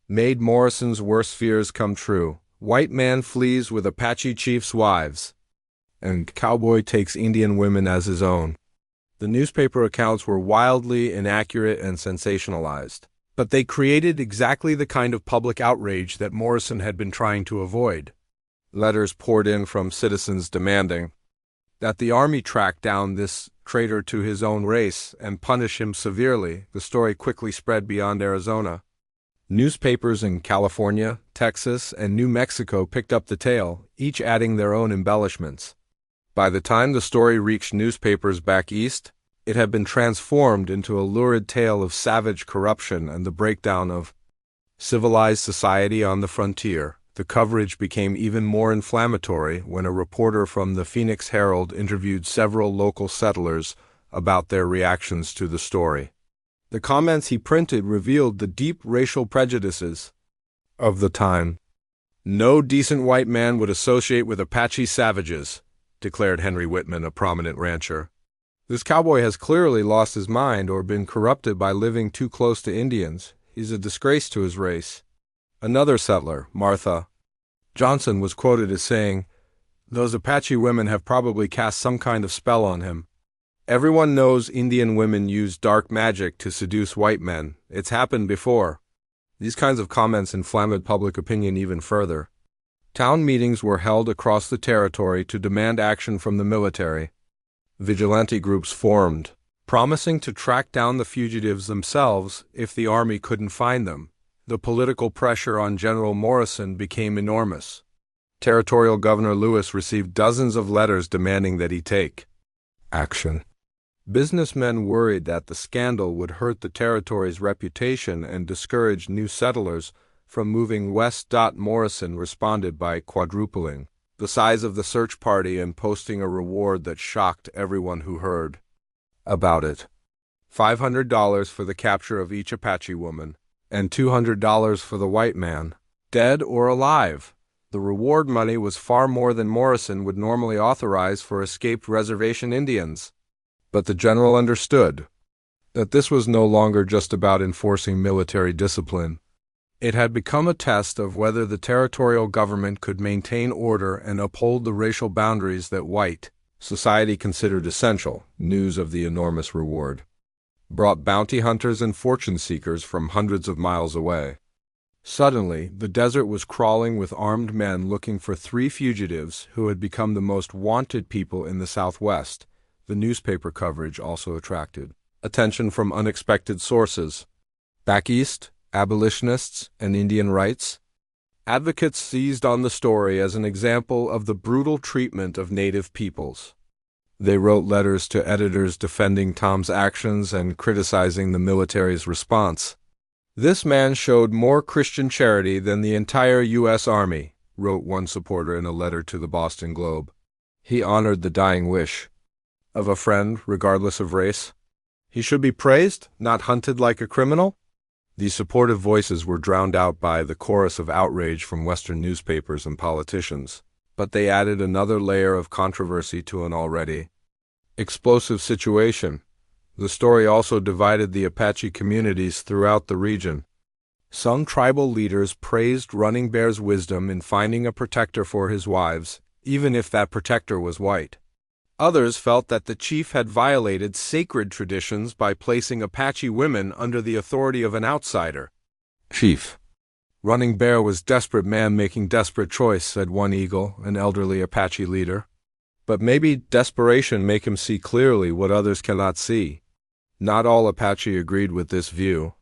made Morrison's worst fears come true. White man flees with Apache chiefs' wives, and Cowboy takes Indian women as his own. The newspaper accounts were wildly inaccurate and sensationalized, but they created exactly the kind of public outrage that Morrison had been trying to avoid. Letters poured in from citizens demanding that the Army track down this traitor to his own race and punish him severely. The story quickly spread beyond Arizona. Newspapers in California, Texas, and New Mexico picked up the tale, each adding their own embellishments. By the time the story reached newspapers back east, it had been transformed into a lurid tale of savage corruption and the breakdown of civilized society on the frontier. The coverage became even more inflammatory when a reporter from the Phoenix Herald interviewed several local settlers about their reactions to the story. The comments he printed revealed the deep racial prejudices of the time. No decent white man would associate with Apache savages, declared Henry Whitman, a prominent rancher. This cowboy has clearly lost his mind or been corrupted by living too close to Indians. He's a disgrace to his race. Another settler, Martha Johnson, was quoted as saying, "Those Apache women have probably cast some kind of spell on him. Everyone knows Indian women use dark magic to seduce white men. It's happened before." These kinds of comments inflamed public opinion even further. Town meetings were held across the territory to demand action from the military. Vigilante groups formed, promising to track down the fugitives themselves if the Army couldn't find them. The political pressure on General Morrison became enormous. Territorial Governor Lewis received dozens of letters demanding that he take action. Businessmen worried that the scandal would hurt the territory's reputation and discourage new settlers from moving west. Morrison responded by quadrupling the size of the search party and posting a reward that shocked everyone who heard about it. $500 for the capture of each Apache woman, and $200 for the white man, dead or alive. The reward money was far more than Morrison would normally authorize for escaped reservation Indians. But the general understood that this was no longer just about enforcing military discipline. It had become a test of whether the territorial government could maintain order and uphold the racial boundaries that white society considered essential. News of the enormous reward brought bounty hunters and fortune seekers from hundreds of miles away. Suddenly, the desert was crawling with armed men looking for 3 fugitives who had become the most wanted people in the Southwest. The newspaper coverage also attracted attention from unexpected sources. Back east, abolitionists and Indian rights advocates seized on the story as an example of the brutal treatment of Native peoples. They wrote letters to editors defending Tom's actions and criticizing the military's response. "This man showed more Christian charity than the entire U.S. Army," wrote one supporter in a letter to the Boston Globe. "He honored the dying wish of a friend, regardless of race. He should be praised, not hunted like a criminal." These supportive voices were drowned out by the chorus of outrage from Western newspapers and politicians, but they added another layer of controversy to an already explosive situation. The story also divided the Apache communities throughout the region. Some tribal leaders praised Running Bear's wisdom in finding a protector for his wives, even if that protector was white. Others felt that the chief had violated sacred traditions by placing Apache women under the authority of an outsider. "Chief, Running Bear was desperate man making desperate choice," said one eagle, an elderly Apache leader. "But maybe desperation make him see clearly what others cannot see." Not all Apache agreed with this view.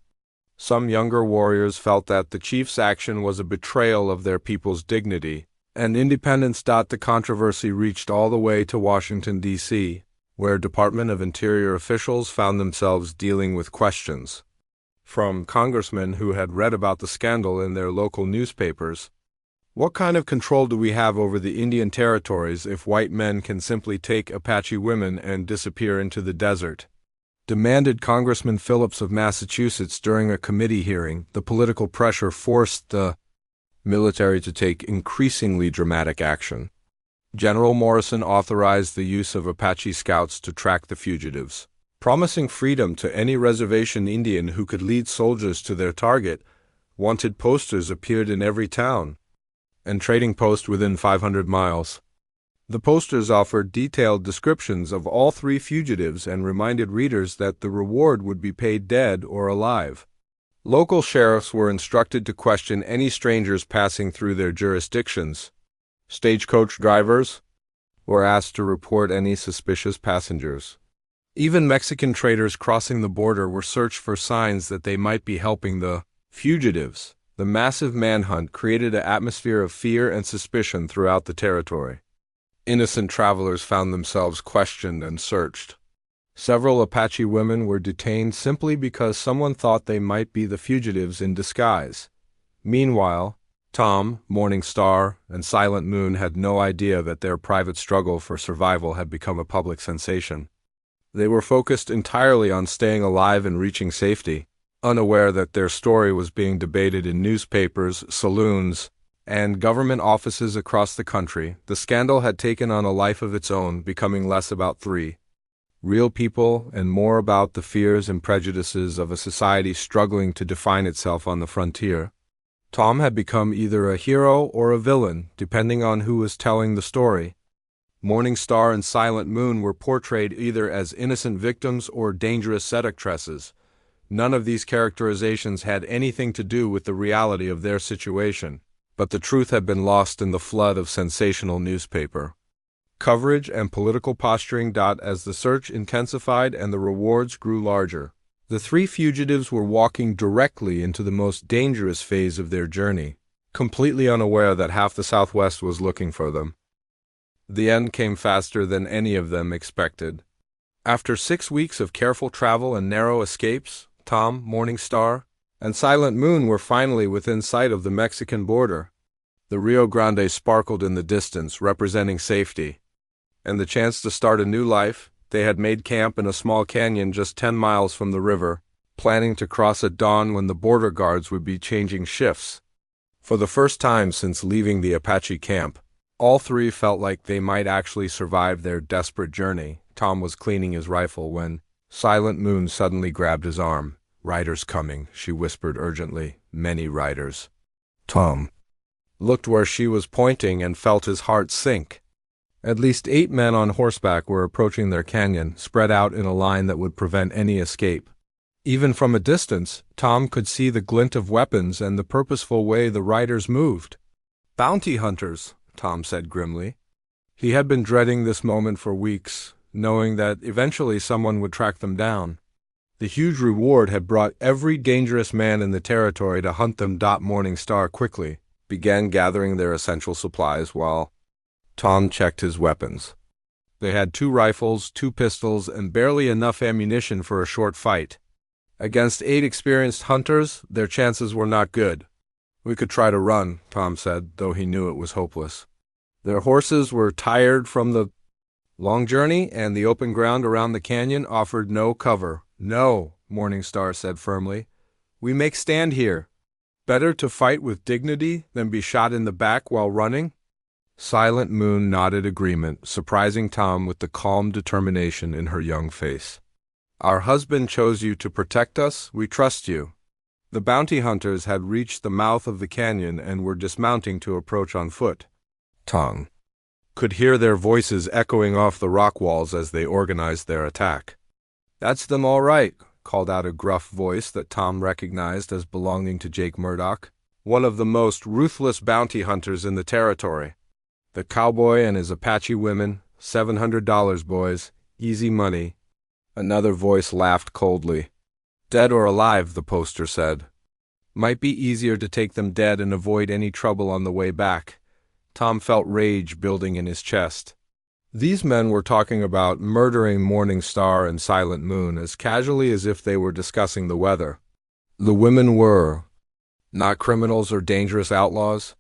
Some younger warriors felt that the chief's action was a betrayal of their people's dignity, and independence. The controversy reached all the way to Washington, D.C., where Department of Interior officials found themselves dealing with questions from congressmen who had read about the scandal in their local newspapers. What kind of control do we have over the Indian territories if white men can simply take Apache women and disappear into the desert? Demanded Congressman Phillips of Massachusetts during a committee hearing. The political pressure forced the military to take increasingly dramatic action. General Morrison authorized the use of Apache scouts to track the fugitives, promising freedom to any reservation Indian who could lead soldiers to their target. Wanted posters appeared in every town and trading post within 500 miles. The posters offered detailed descriptions of all three fugitives and reminded readers that the reward would be paid dead or alive. Local sheriffs were instructed to question any strangers passing through their jurisdictions. Stagecoach drivers were asked to report any suspicious passengers. Even Mexican traders crossing the border were searched for signs that they might be helping the fugitives. The massive manhunt created an atmosphere of fear and suspicion throughout the territory. Innocent travelers found themselves questioned and searched. Several Apache women were detained simply because someone thought they might be the fugitives in disguise. Meanwhile, Tom, Morning Star, and Silent Moon had no idea that their private struggle for survival had become a public sensation. They were focused entirely on staying alive and reaching safety, unaware that their story was being debated in newspapers, saloons, and government offices across the country. The scandal had taken on a life of its own, becoming less about three real people and more about the fears and prejudices of a society struggling to define itself on the frontier. Tom had become either a hero or a villain, depending on who was telling the story. Morning Star and Silent Moon were portrayed either as innocent victims or dangerous seductresses. None of these characterizations had anything to do with the reality of their situation, but the truth had been lost in the flood of sensational newspaper coverage and political posturing. As the search intensified and the rewards grew larger, the three fugitives were walking directly into the most dangerous phase of their journey, completely unaware that half the Southwest was looking for them. The end came faster than any of them expected. After 6 weeks of careful travel and narrow escapes, Tom, Morning Star, and Silent Moon were finally within sight of the Mexican border. The Rio Grande sparkled in the distance, representing safety and the chance to start a new life. They had made camp in a small canyon just 10 miles from the river, planning to cross at dawn when the border guards would be changing shifts. For the first time since leaving the Apache camp, all three felt like they might actually survive their desperate journey. Tom was cleaning his rifle when Silent Moon suddenly grabbed his arm. "Riders coming," she whispered urgently. "Many riders." Tom looked where she was pointing and felt his heart sink. At least 8 men on horseback were approaching their canyon, spread out in a line that would prevent any escape. Even from a distance, Tom could see the glint of weapons and the purposeful way the riders moved. "Bounty hunters," Tom said grimly. He had been dreading this moment for weeks, knowing that eventually someone would track them down. The huge reward had brought every dangerous man in the territory to hunt them. Morning Star quickly began gathering their essential supplies while Tom checked his weapons. They had 2 rifles, 2 pistols, and barely enough ammunition for a short fight. Against 8 experienced hunters, their chances were not good. "We could try to run," Tom said, though he knew it was hopeless. Their horses were tired from the long journey, and the open ground around the canyon offered no cover. "No," Morning Star said firmly. "We make stand here. Better to fight with dignity than be shot in the back while running." Silent Moon nodded agreement, surprising Tom with the calm determination in her young face. Our husband chose you to protect us. We trust you. The bounty hunters had reached the mouth of the canyon and were dismounting to approach on foot. Tom could hear their voices echoing off the rock walls as they organized their attack. "That's them all right," called out a gruff voice that Tom recognized as belonging to Jake Murdoch, one of the most ruthless bounty hunters in the territory. "The cowboy and his Apache women, $700, boys. Easy money." Another voice laughed coldly. "Dead or alive," the poster said. "Might be easier to take them dead and avoid any trouble on the way back." Tom felt rage building in his chest. These men were talking about murdering Morning Star and Silent Moon as casually as if they were discussing the weather. The women were not criminals or dangerous outlaws.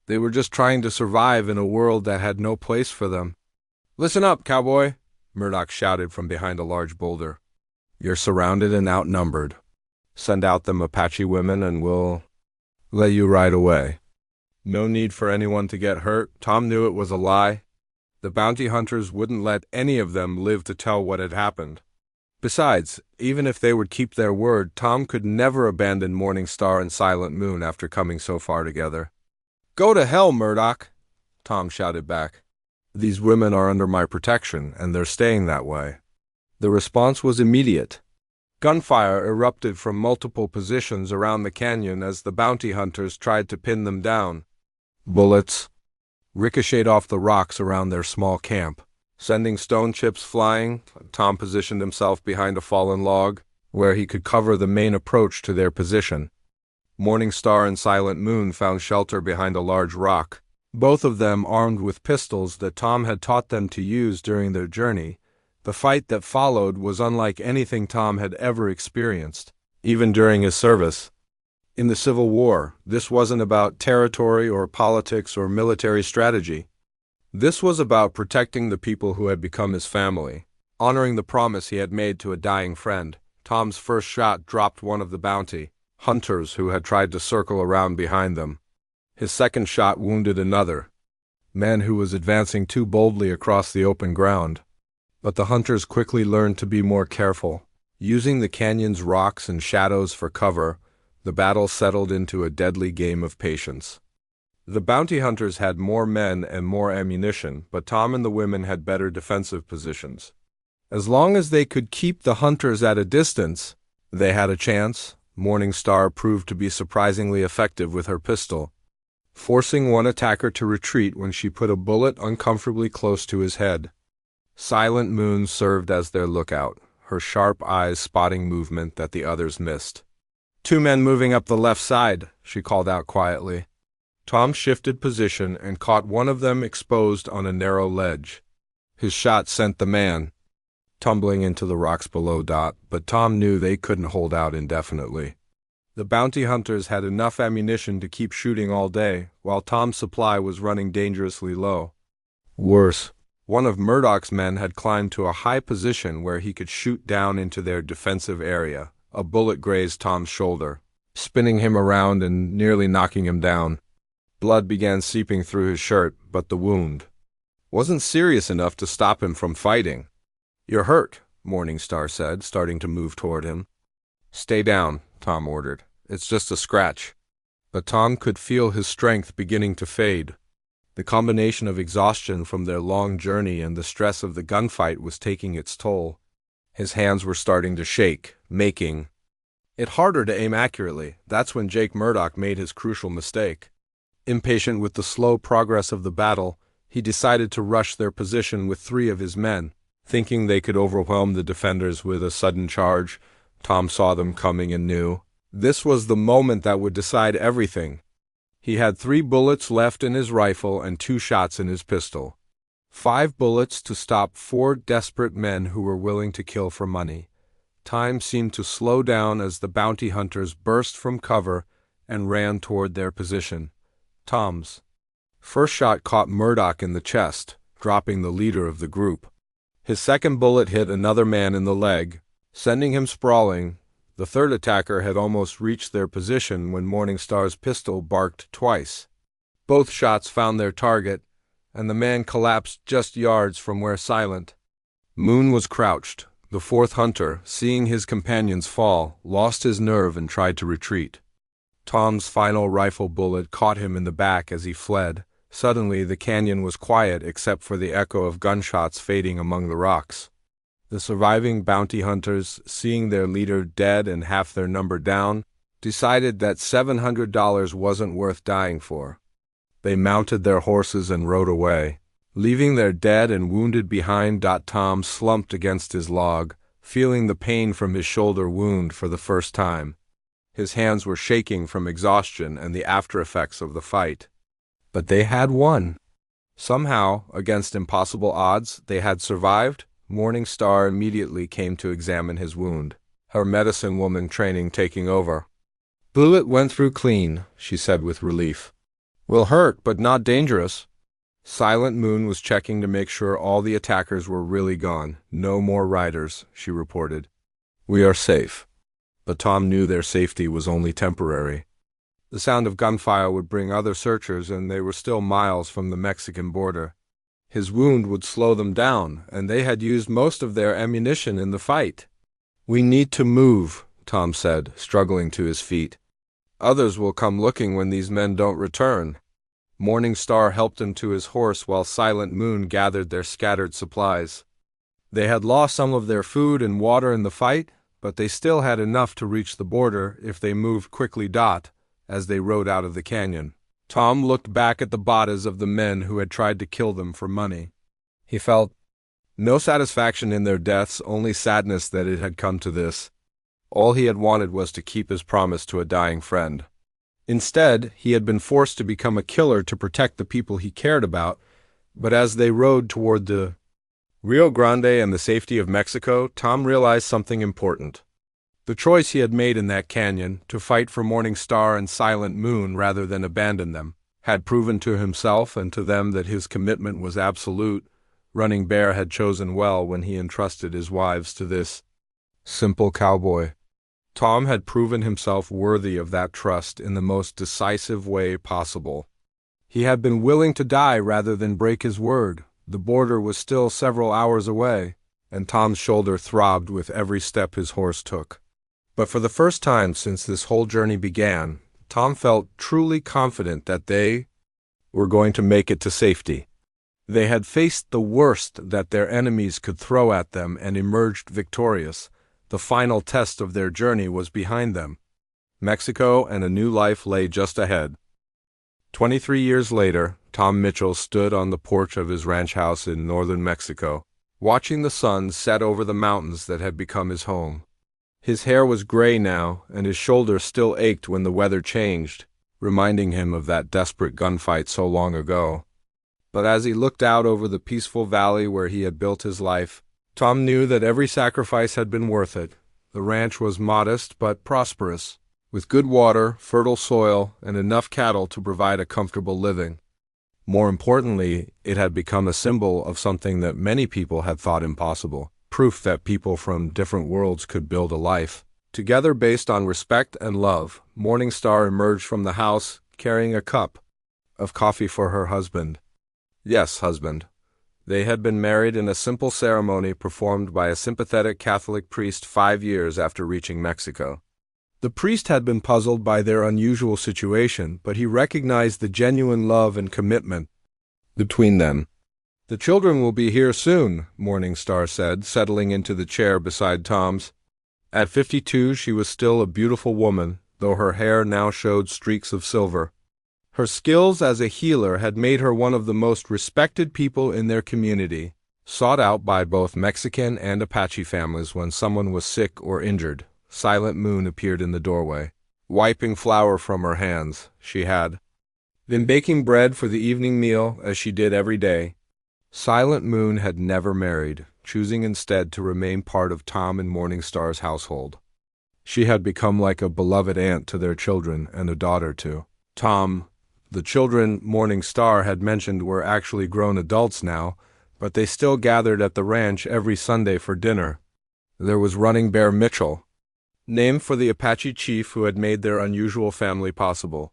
They were just trying to survive in a world that had no place for them. "Listen up, cowboy," Murdoch shouted from behind a large boulder. "You're surrounded and outnumbered. Send out them Apache women and we'll let you ride away. No need for anyone to get hurt." Tom knew it was a lie. The bounty hunters wouldn't let any of them live to tell what had happened. Besides, even if they would keep their word, Tom could never abandon Morning Star and Silent Moon after coming so far together. "Go to hell, Murdoch," Tom shouted back. "These women are under my protection, and they're staying that way." The response was immediate. Gunfire erupted from multiple positions around the canyon as the bounty hunters tried to pin them down. Bullets ricocheted off the rocks around their small camp, sending stone chips flying. Tom positioned himself behind a fallen log, where he could cover the main approach to their position. Morning Star and Silent Moon found shelter behind a large rock, both of them armed with pistols that Tom had taught them to use during their journey. The fight that followed was unlike anything Tom had ever experienced, even during his service. In the Civil War, this wasn't about territory or politics or military strategy. This was about protecting the people who had become his family, honoring the promise he had made to a dying friend. Tom's first shot dropped one of the bounty hunters who had tried to circle around behind them. His second shot wounded another man who was advancing too boldly across the open ground. But the hunters quickly learned to be more careful. Using the canyon's rocks and shadows for cover, the battle settled into a deadly game of patience. The bounty hunters had more men and more ammunition, but Tom and the women had better defensive positions. As long as they could keep the hunters at a distance, they had a chance. Morning Star proved to be surprisingly effective with her pistol, forcing one attacker to retreat when she put a bullet uncomfortably close to his head. Silent Moon served as their lookout, her sharp eyes spotting movement that the others missed. "Two men moving up the left side," she called out quietly. Tom shifted position and caught one of them exposed on a narrow ledge. His shot sent the man tumbling into the rocks below. But Tom knew they couldn't hold out indefinitely. The bounty hunters had enough ammunition to keep shooting all day, while Tom's supply was running dangerously low. Worse, one of Murdoch's men had climbed to a high position where he could shoot down into their defensive area. A bullet grazed Tom's shoulder, spinning him around and nearly knocking him down. Blood began seeping through his shirt, but the wound wasn't serious enough to stop him from fighting. "You're hurt," Morning Star said, starting to move toward him. "Stay down," Tom ordered. "It's just a scratch." But Tom could feel his strength beginning to fade. The combination of exhaustion from their long journey and the stress of the gunfight was taking its toll. His hands were starting to shake, making it harder to aim accurately. That's when Jake Murdoch made his crucial mistake. Impatient with the slow progress of the battle, he decided to rush their position with 3 of his men. Thinking they could overwhelm the defenders with a sudden charge, Tom saw them coming and knew this was the moment that would decide everything. He had 3 bullets left in his rifle and 2 shots in his pistol. 5 bullets to stop 4 desperate men who were willing to kill for money. Time seemed to slow down as the bounty hunters burst from cover and ran toward their position. Tom's first shot caught Murdoch in the chest, dropping the leader of the group. His second bullet hit another man in the leg, sending him sprawling. The third attacker had almost reached their position when Morning Star's pistol barked twice. Both shots found their target, and the man collapsed just yards from where Silent Moon was crouched, The fourth hunter, seeing his companions fall, lost his nerve and tried to retreat. Tom's final rifle bullet caught him in the back as he fled. Suddenly, the canyon was quiet except for the echo of gunshots fading among the rocks. The surviving bounty hunters, seeing their leader dead and half their number down, decided that $700 wasn't worth dying for. They mounted their horses and rode away, leaving their dead and wounded behind. Tom slumped against his log, feeling the pain from his shoulder wound for the first time. His hands were shaking from exhaustion and the after-effects of the fight. But they had won. Somehow, against impossible odds, they had survived. Morning Star immediately came to examine his wound, her medicine woman training taking over. "Bullet went through clean," she said with relief. "Will hurt, but not dangerous." Silent Moon was checking to make sure all the attackers were really gone. "No more riders," she reported. "We are safe." But Tom knew their safety was only temporary. The sound of gunfire would bring other searchers, and they were still miles from the Mexican border. His wound would slow them down, and they had used most of their ammunition in the fight. "We need to move," Tom said, struggling to his feet. "Others will come looking when these men don't return." Morning Star helped him to his horse while Silent Moon gathered their scattered supplies. They had lost some of their food and water in the fight, but they still had enough to reach the border if they moved quickly. As they rode out of the canyon, Tom looked back at the bodies of the men who had tried to kill them for money. He felt no satisfaction in their deaths, only sadness that it had come to this. All he had wanted was to keep his promise to a dying friend. Instead, he had been forced to become a killer to protect the people he cared about. But as they rode toward the Rio Grande and the safety of Mexico, Tom realized something important. The choice he had made in that canyon, to fight for Morning Star and Silent Moon rather than abandon them, had proven to himself and to them that his commitment was absolute. Running Bear had chosen well when he entrusted his wives to this simple cowboy. Tom had proven himself worthy of that trust in the most decisive way possible. He had been willing to die rather than break his word. The border was still several hours away, and Tom's shoulder throbbed with every step his horse took. But for the first time since this whole journey began, Tom felt truly confident that they were going to make it to safety. They had faced the worst that their enemies could throw at them and emerged victorious. The final test of their journey was behind them. Mexico and a new life lay just ahead. 23 years later, Tom Mitchell stood on the porch of his ranch house in northern Mexico, watching the sun set over the mountains that had become his home. His hair was gray now, and his shoulder still ached when the weather changed, reminding him of that desperate gunfight so long ago. But as he looked out over the peaceful valley where he had built his life, Tom knew that every sacrifice had been worth it. The ranch was modest but prosperous, with good water, fertile soil, and enough cattle to provide a comfortable living. More importantly, it had become a symbol of something that many people had thought impossible. Proof that people from different worlds could build a life together based on respect and love. Morning Star emerged from the house, carrying a cup of coffee for her husband. Yes, husband. They had been married in a simple ceremony performed by a sympathetic Catholic priest 5 years after reaching Mexico. The priest had been puzzled by their unusual situation, but he recognized the genuine love and commitment between them. "The children will be here soon," Morning Star said, settling into the chair beside Tom's. At 52, she was still a beautiful woman, though her hair now showed streaks of silver. Her skills as a healer had made her one of the most respected people in their community, sought out by both Mexican and Apache families when someone was sick or injured. Silent Moon appeared in the doorway, wiping flour from her hands. She had been baking bread for the evening meal, as she did every day. Silent Moon had never married, choosing instead to remain part of Tom and Morning Star's household. She had become like a beloved aunt to their children and a daughter to Tom. The children Morning Star had mentioned were actually grown adults now, but they still gathered at the ranch every Sunday for dinner. There was Running Bear Mitchell, named for the Apache chief who had made their unusual family possible.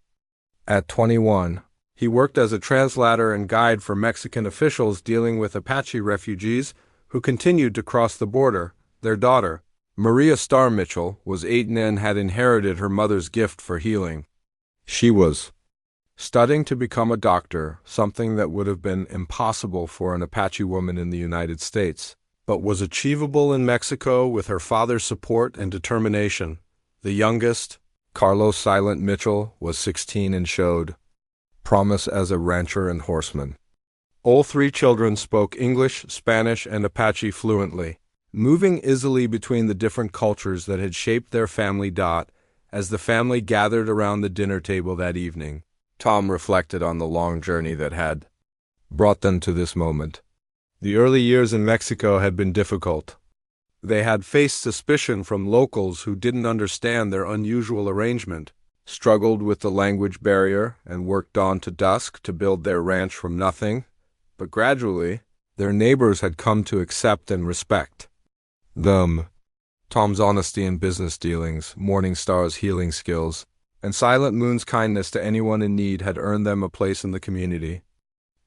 At 21, he worked as a translator and guide for Mexican officials dealing with Apache refugees who continued to cross the border. Their daughter, Maria Starr Mitchell, was 8 and had inherited her mother's gift for healing. She was studying to become a doctor, something that would have been impossible for an Apache woman in the United States, but was achievable in Mexico with her father's support and determination. The youngest, Carlos Silent Mitchell, was 16 and showed promise as a rancher and horseman. All 3 children spoke English, Spanish, and Apache fluently, moving easily between the different cultures that had shaped their family. As the family gathered around the dinner table that evening, Tom reflected on the long journey that had brought them to this moment. The early years in Mexico had been difficult. They had faced suspicion from locals who didn't understand their unusual arrangement, struggled with the language barrier, and worked on to dusk to build their ranch from nothing. But gradually, their neighbors had come to accept and respect them. Tom's honesty in business dealings, Morning Star's healing skills, and Silent Moon's kindness to anyone in need had earned them a place in the community.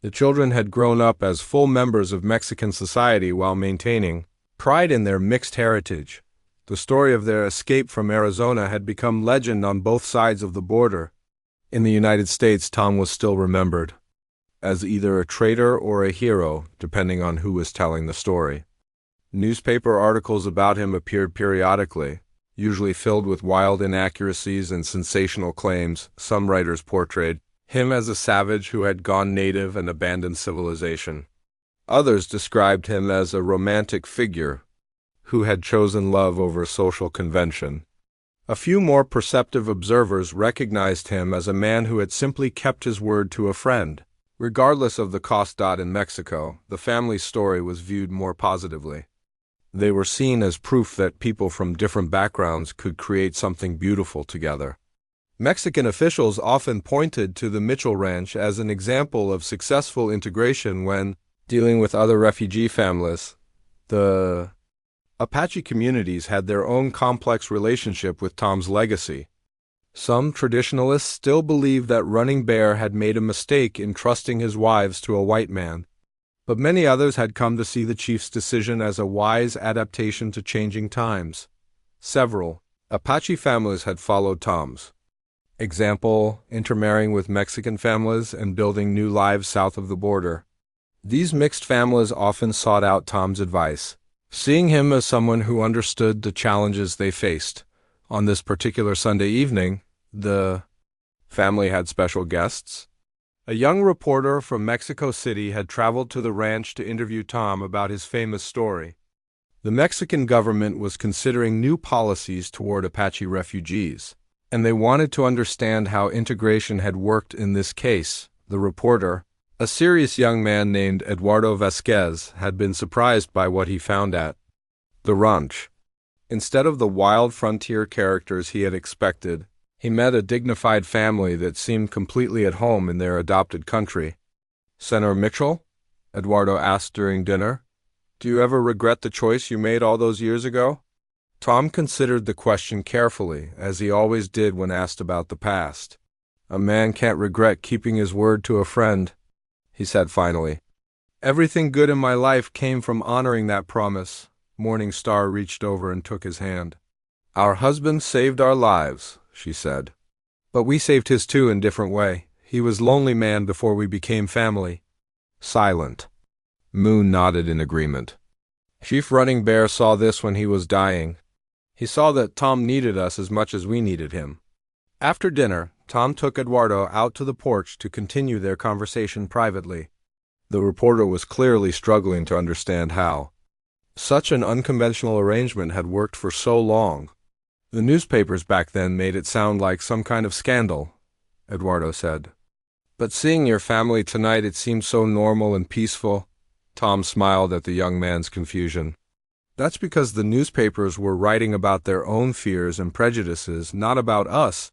The children had grown up as full members of Mexican society while maintaining pride in their mixed heritage. The story of their escape from Arizona had become legend on both sides of the border. In the United States, Tom was still remembered as either a traitor or a hero, depending on who was telling the story. Newspaper articles about him appeared periodically, usually filled with wild inaccuracies and sensational claims. Some writers portrayed him as a savage who had gone native and abandoned civilization. Others described him as a romantic figure who had chosen love over social convention. A few more perceptive observers recognized him as a man who had simply kept his word to a friend. Regardless of the cost. In Mexico, the family's story was viewed more positively. They were seen as proof that people from different backgrounds could create something beautiful together. Mexican officials often pointed to the Mitchell Ranch as an example of successful integration when dealing with other refugee families. The Apache communities had their own complex relationship with Tom's legacy. Some traditionalists still believed that Running Bear had made a mistake in trusting his wives to a white man, but many others had come to see the chief's decision as a wise adaptation to changing times. Several Apache families had followed Tom's example, intermarrying with Mexican families and building new lives south of the border. These mixed families often sought out Tom's advice, seeing him as someone who understood the challenges they faced. On this particular Sunday evening, the family had special guests. A young reporter from Mexico City had traveled to the ranch to interview Tom about his famous story. The Mexican government was considering new policies toward Apache refugees, and they wanted to understand how integration had worked in this case. The reporter, a serious young man named Eduardo Vasquez, had been surprised by what he found at the ranch. Instead of the wild frontier characters he had expected, he met a dignified family that seemed completely at home in their adopted country. "Senator Mitchell?" Eduardo asked during dinner. "Do you ever regret the choice you made all those years ago?" Tom considered the question carefully, as he always did when asked about the past. "A man can't regret keeping his word to a friend," he said finally. "Everything good in my life came from honoring that promise." Morning Star reached over and took his hand. "Our husband saved our lives," she said. "But we saved his too in a different way. He was a lonely man before we became family." Silent Moon nodded in agreement. "Chief Running Bear saw this when he was dying. He saw that Tom needed us as much as we needed him." After dinner, Tom took Eduardo out to the porch to continue their conversation privately. The reporter was clearly struggling to understand how such an unconventional arrangement had worked for so long. "The newspapers back then made it sound like some kind of scandal," Eduardo said. "But seeing your family tonight, it seemed so normal and peaceful." Tom smiled at the young man's confusion. "That's because the newspapers were writing about their own fears and prejudices, not about us.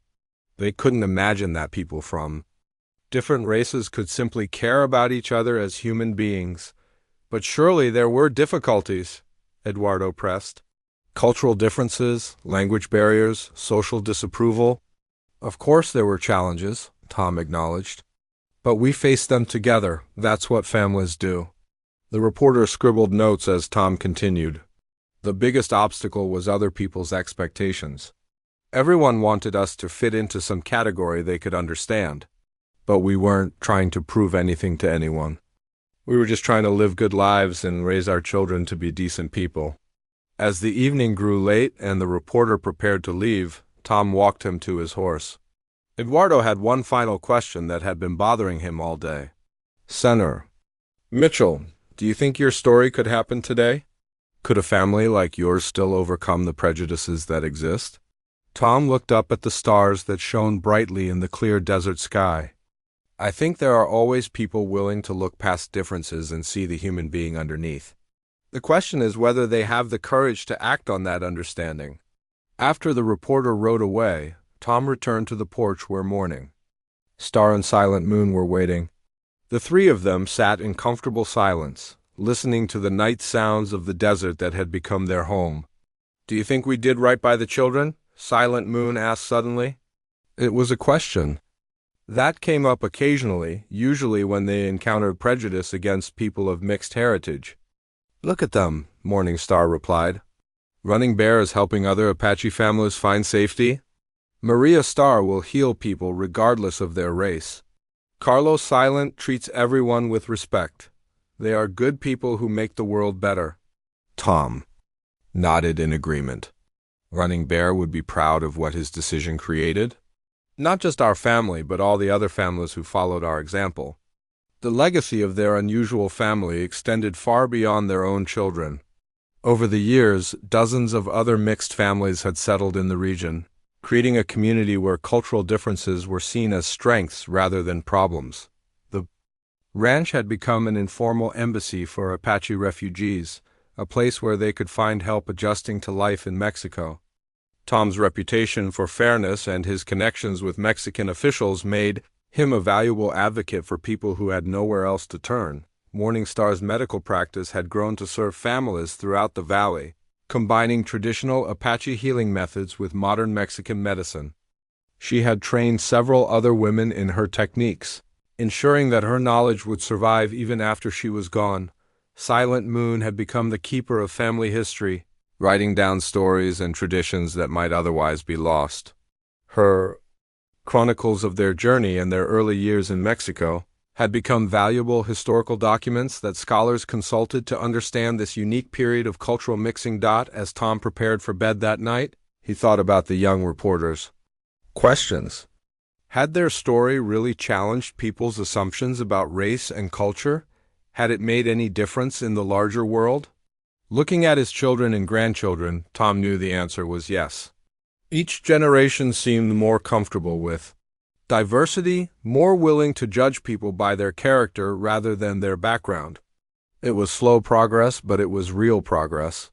They couldn't imagine that people from different races could simply care about each other as human beings." "But surely there were difficulties," Eduardo pressed. "Cultural differences, language barriers, social disapproval." "Of course there were challenges," Tom acknowledged. "But we faced them together. That's what families do." The reporter scribbled notes as Tom continued. The biggest obstacle was other people's expectations. Everyone wanted us to fit into some category they could understand. But we weren't trying to prove anything to anyone. We were just trying to live good lives and raise our children to be decent people. As the evening grew late and the reporter prepared to leave, Tom walked him to his horse. Eduardo had one final question that had been bothering him all day. Senator Mitchell, do you think your story could happen today? Could a family like yours still overcome the prejudices that exist? Tom looked up at the stars that shone brightly in the clear desert sky. I think there are always people willing to look past differences and see the human being underneath. The question is whether they have the courage to act on that understanding. After the reporter rode away, Tom returned to the porch where Morning Star and Silent Moon were waiting. The three of them sat in comfortable silence, listening to the night sounds of the desert that had become their home. "Do you think we did right by the children?" Silent Moon asked suddenly. It was a question that came up occasionally, usually when they encountered prejudice against people of mixed heritage. "Look at them," Morning Star replied. "Running Bear is helping other Apache families find safety. Maria Star will heal people regardless of their race. Carlos Silent treats everyone with respect. They are good people who make the world better." Tom nodded in agreement. Running Bear would be proud of what his decision created. Not just our family, but all the other families who followed our example. The legacy of their unusual family extended far beyond their own children. Over the years, dozens of other mixed families had settled in the region, creating a community where cultural differences were seen as strengths rather than problems. The ranch had become an informal embassy for Apache refugees, a place where they could find help adjusting to life in Mexico. Tom's reputation for fairness and his connections with Mexican officials made him a valuable advocate for people who had nowhere else to turn. Morning Star's medical practice had grown to serve families throughout the valley, combining traditional Apache healing methods with modern Mexican medicine. She had trained several other women in her techniques, ensuring that her knowledge would survive even after she was gone. Silent Moon had become the keeper of family history, writing down stories and traditions that might otherwise be lost. Her chronicles of their journey and their early years in Mexico had become valuable historical documents that scholars consulted to understand this unique period of cultural mixing. As Tom prepared for bed that night, he thought about the young reporters' questions. Had their story really challenged people's assumptions about race and culture? Had it made any difference in the larger world? Looking at his children and grandchildren, Tom knew the answer was yes. Each generation seemed more comfortable with diversity, more willing to judge people by their character rather than their background. It was slow progress, but it was real progress.